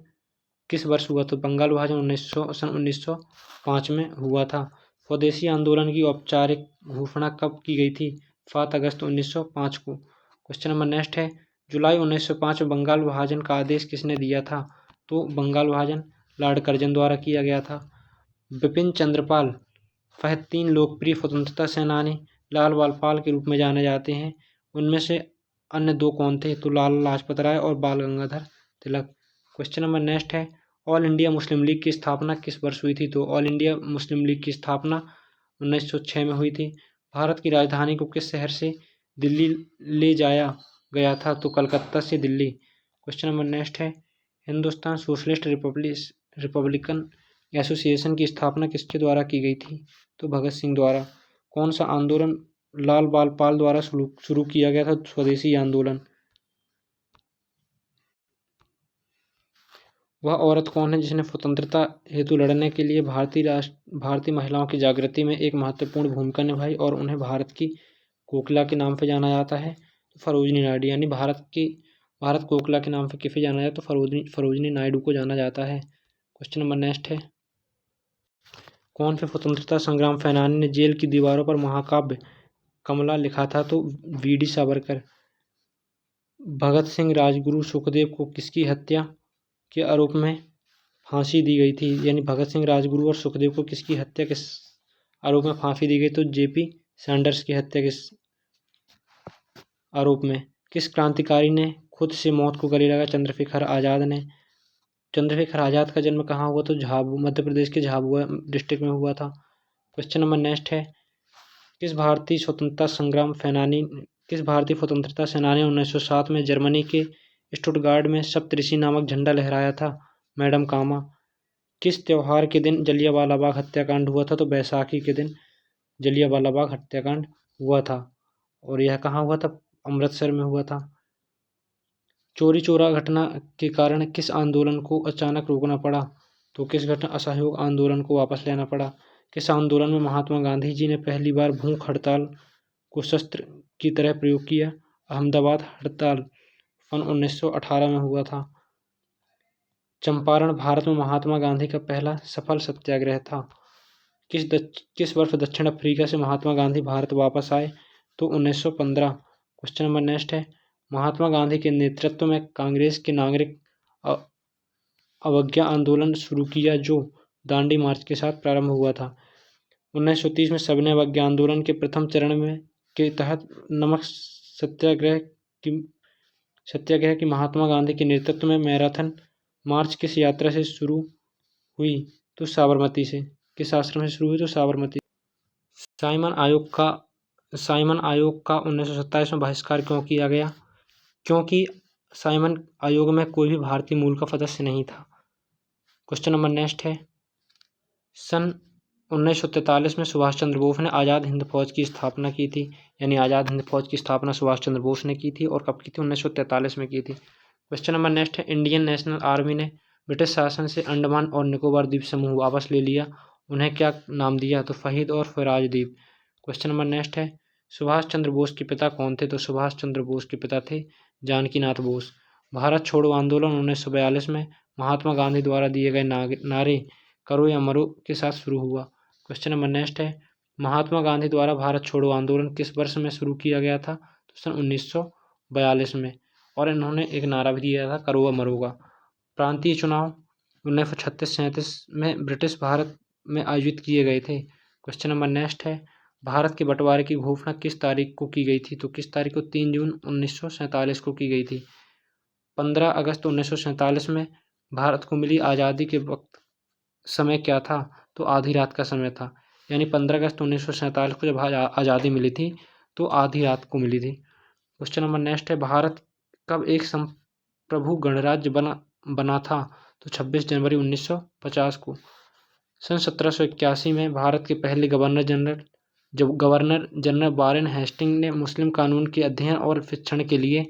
[SPEAKER 1] किस वर्ष हुआ? तो बंगाल विभाजन 1905 में हुआ था। स्वदेशी आंदोलन की औपचारिक घोषणा कब की गई थी? 7 अगस्त 1905 को। क्वेश्चन नंबर नेक्स्ट है, जुलाई 1905 में बंगाल विभाजन का आदेश किसने दिया था? तो बंगाल विभाजन लॉर्ड कर्जन द्वारा किया गया था। बिपिन चंद्रपाल फहद 3 लोकप्रिय स्वतंत्रता सेनानी लाल बाल पाल के रूप में जाने जाते हैं। उनमें से अन्य 2 कौन थे? तो लाला लाजपत राय और बाल Gangadhar Tilak. Question number next है, ऑल इंडिया मुस्लिम लीग की स्थापना किस वर्ष हुई थी? तो ऑल इंडिया मुस्लिम लीग की स्थापना 1906 में हुई थी। भारत की राजधानी को किस शहर से दिल्ली ले जाया गया था? तो कलकत्ता से दिल्ली। क्वेश्चन नंबर नेक्स्ट है, हिंदुस्तान सोशलिस्ट रिपब्लिकन एसोसिएशन की स्थापना किसके द्वारा की गई थी? तो भगत सिंह द्वारा। कौन सा आंदोलन लाल बाल पाल द्वारा शुरू किया गया था? स्वदेशी आंदोलन। वह औरत कौन है जिसने स्वतंत्रता हेतु लड़ने के लिए भारतीय महिलाओं की जागृति में एक महत्वपूर्ण भूमिका निभाई और उन्हें भारत की कोकिला के नाम से जाना जाता है? तो सरोजिनी नायडू। यानी भारत कोकिला के नाम से किसे जाना जाता है? तो सरोजिनी नायडू को जाना जाता है। क्वेश्चन नंबर नेक्स्ट है, कौन से स्वतंत्रता संग्राम सेनानी ने जेल की दीवारों पर महाकाव्य कमला लिखा था? तो VD सावरकर। भगत सिंह, राजगुरु, सुखदेव को किसकी हत्या के आरोप में फांसी दी गई थी? यानी भगत सिंह, राजगुरु और सुखदेव को किसकी हत्या के आरोप में फांसी दी गई? तो JP सैंडर्स की हत्या के आरोप में। किस क्रांतिकारी ने खुद से मौत को गले लगाया? चंद्रशेखर आज़ाद ने। चंद्रशेखर आज़ाद का जन्म कहाँ हुआ? तो मध्य प्रदेश के झाबुआ डिस्ट्रिक्ट में हुआ था। क्वेश्चन नंबर नेक्स्ट है, किस भारतीय स्वतंत्रता सेनानी 1907 में जर्मनी के स्टुटगार्ट में सप्तऋषि नामक झंडा लहराया था? मैडम कामा। किस त्योहार के दिन जलियांवाला बाग हत्याकांड हुआ था? तो बैसाखी के दिन जलियांवाला बाग हत्याकांड हुआ था और यह कहाँ हुआ था? अमृतसर में हुआ था। चोरी चोरा घटना के कारण किस आंदोलन को अचानक रोकना पड़ा? तो किस घटना? असहयोग आंदोलन को वापस लेना पड़ा। किस आंदोलन में महात्मा गांधी जी ने पहली बार भूख हड़ताल को शस्त्र की तरह प्रयोग किया? अहमदाबाद हड़ताल सन 1918 में हुआ था। चंपारण भारत में महात्मा गांधी का पहला सफल सत्याग्रह था। किस वर्ष दक्षिण अफ्रीका से महात्मा गांधी भारत वापस आए? तो 1915। क्वेश्चन नंबर नेक्स्ट है, महात्मा गांधी के नेतृत्व में कांग्रेस के नागरिक अवज्ञा आंदोलन शुरू किया जो दांडी मार्च के साथ प्रारंभ हुआ था। 1930 में सविनय अवज्ञा आंदोलन के प्रथम चरण में के तहत नमक सत्याग्रह की महात्मा गांधी के नेतृत्व में मैराथन मार्च किस यात्रा से शुरू हुई? तो साबरमती से। किस आश्रम से शुरू हुई? तो साबरमती। साइमन आयोग का 1927 में बहिष्कार क्यों किया गया? क्योंकि साइमन आयोग में कोई भी भारतीय मूल का सदस्य नहीं था। क्वेश्चन नंबर नेक्स्ट है, सन 1943 में सुभाष चंद्र बोस ने आज़ाद हिंद फौज की स्थापना की थी। यानी आज़ाद हिंद फौज की स्थापना सुभाष चंद्र बोस ने की थी और कब की थी? 1943 में की थी। क्वेश्चन नंबर नेक्स्ट है, इंडियन नेशनल आर्मी ने ब्रिटिश शासन से अंडमान और निकोबार द्वीप समूह वापस ले लिया, उन्हें क्या नाम दिया? तो फहीद और फराज द्वीप। क्वेश्चन नंबर नेक्स्ट है, सुभाष चंद्र बोस के पिता कौन थे? तो सुभाष चंद्र बोस के पिता थे जानकीनाथ बोस। भारत छोड़ो आंदोलन 1942 में महात्मा गांधी द्वारा दिए गए नारे करो या मरो के साथ शुरू हुआ। क्वेश्चन नंबर नेक्स्ट है, महात्मा गांधी द्वारा भारत छोड़ो आंदोलन किस वर्ष में शुरू किया गया था? तो सन 1942 में, और इन्होंने एक नारा भी दिया था करो या मरो का। प्रांतीय चुनाव 1936-37 में ब्रिटिश भारत में आयोजित किए गए थे। क्वेश्चन नंबर नेक्स्ट है, भारत के बंटवारे की घोषणा किस तारीख को की गई थी? तो किस तारीख को? 3 जून 1947 को की गई थी। 15 अगस्त 1947 में भारत को मिली आज़ादी के वक्त समय क्या था? तो आधी रात का समय था। यानी 15 अगस्त 1947 को जब आज़ादी मिली थी तो आधी रात को मिली थी। क्वेश्चन नंबर नेक्स्ट है, भारत कब एक संप्रभु गणराज्य बना था? तो 26 जनवरी 1950 को। सन 1781 में भारत के पहले गवर्नर जनरल वारेन हेस्टिंग ने मुस्लिम कानून के अध्ययन और शिक्षण के लिए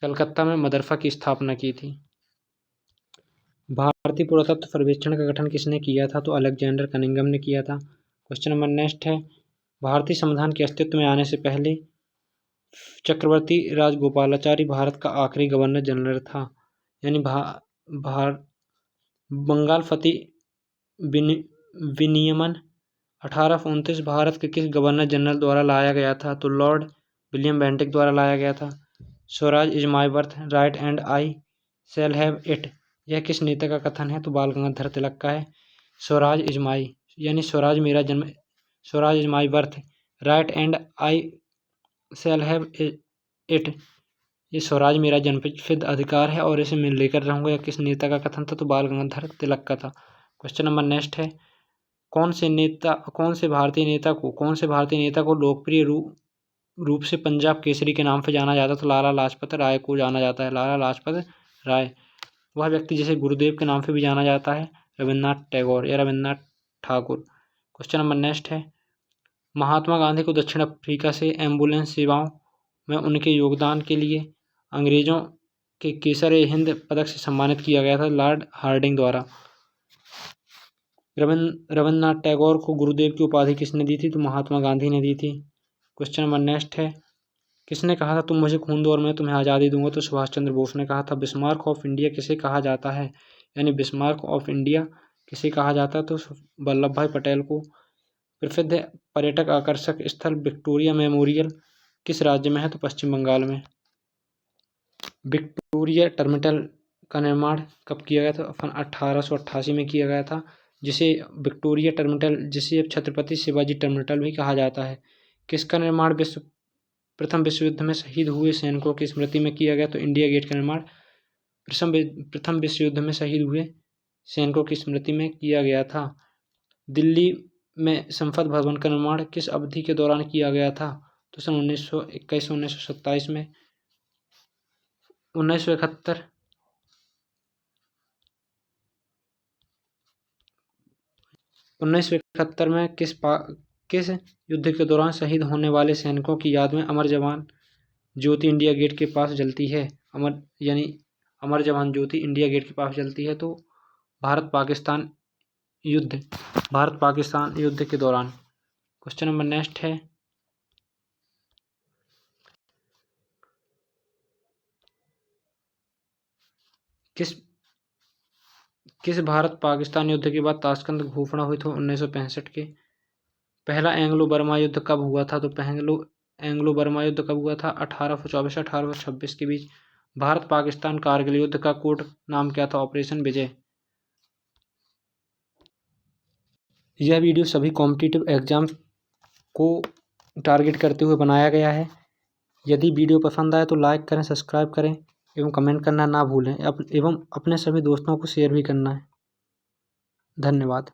[SPEAKER 1] कलकत्ता में मदरसा की स्थापना की थी। भारतीय पुरातत्व सर्वेक्षण का गठन किसने किया था? तो अलेक्जेंडर कनिंघम ने किया था। क्वेश्चन नंबर नेक्स्ट है, भारतीय संविधान के अस्तित्व में आने से पहले चक्रवर्ती राजगोपालाचारी भारत का आखिरी गवर्नर जनरल था। यानी बंगाल फती विनियमन 1829 भारत के किस गवर्नर जनरल द्वारा लाया गया था? तो लॉर्ड विलियम बेंटिक द्वारा लाया गया था। Swaraj is my birth right and I shall have it, यह किस नेता का कथन है? तो बाल गंगाधर तिलक का है। स्वराज इज माई यानी Swaraj is my birth right and I shall have it, ये स्वराज मेरा जन्मसिद्ध अधिकार है और इसे मैं लेकर रहूंगा, यह किस नेता का कथन था? तो बाल गंगाधर तिलक का था। क्वेश्चन नंबर नेक्स्ट है, कौन से भारतीय नेता को लोकप्रिय रूप से पंजाब केसरी के नाम से जाना जाता? तो लाला लाजपत राय को जाना जाता है। लाला लाजपत राय। वह व्यक्ति जिसे गुरुदेव के नाम से भी जाना जाता है रविन्द्रनाथ टैगोर या Rabindranath Thakur. Question number next है, महात्मा गांधी को दक्षिण अफ्रीका से एम्बुलेंस सेवाओं में उनके योगदान के लिए अंग्रेजों के केसर-ए-हिंद पदक से सम्मानित किया गया था लॉर्ड हार्डिंग द्वारा। रविन्द्रनाथ टैगोर को गुरुदेव की उपाधि किसने दी थी? तो महात्मा गांधी ने दी थी। क्वेश्चन नंबर नेक्स्ट है, किसने कहा था तुम मुझे खून दो और मैं तुम्हें आज़ादी दूंगा? तो सुभाष चंद्र बोस ने कहा था। बिस्मार्क ऑफ इंडिया किसे कहा जाता है? यानी बिस्मार्क ऑफ इंडिया किसे कहा जाता है? तो वल्लभ भाई पटेल को। प्रसिद्ध पर्यटक आकर्षक स्थल विक्टोरिया मेमोरियल किस राज्य में है? तो पश्चिम बंगाल में। विक्टोरिया टर्मिनल का निर्माण कब किया गया था? 1888 में किया गया था, जिसे विक्टोरिया टर्मिनल, जिसे अब छत्रपति शिवाजी टर्मिनल भी कहा जाता है। किसका निर्माण प्रथम विश्व युद्ध में शहीद हुए सैनिकों की स्मृति में किया गया? तो इंडिया गेट का निर्माण प्रथम विश्व युद्ध में शहीद हुए सैनिकों की स्मृति में किया गया था। दिल्ली में संसद भवन का निर्माण किस अवधि के दौरान किया गया था? तो सन 1921 1927 में। 1971 में किस युद्ध के दौरान शहीद होने वाले सैनिकों की याद में अमर जवान ज्योति इंडिया गेट के पास जलती है? अमर जवान ज्योति इंडिया गेट के पास जलती है। तो भारत पाकिस्तान युद्ध के दौरान। क्वेश्चन नंबर नेक्स्ट है, किस भारत पाकिस्तान युद्ध के बाद ताशकंद घोषणा हुई थी 1965 के? पहला एंग्लो बर्मा युद्ध कब हुआ था? तो एंग्लो बर्मा युद्ध कब हुआ था? 1824 1826 के बीच। भारत पाकिस्तान कारगिल युद्ध का कोड नाम क्या था? ऑपरेशन विजय। यह वीडियो सभी कॉम्पिटिटिव एग्ज़ाम को टारगेट करते हुए बनाया गया है। यदि वीडियो पसंद आए तो लाइक करें, सब्सक्राइब करें एवं कमेंट करना ना भूलें एवं अपने सभी दोस्तों को शेयर भी करना है। धन्यवाद।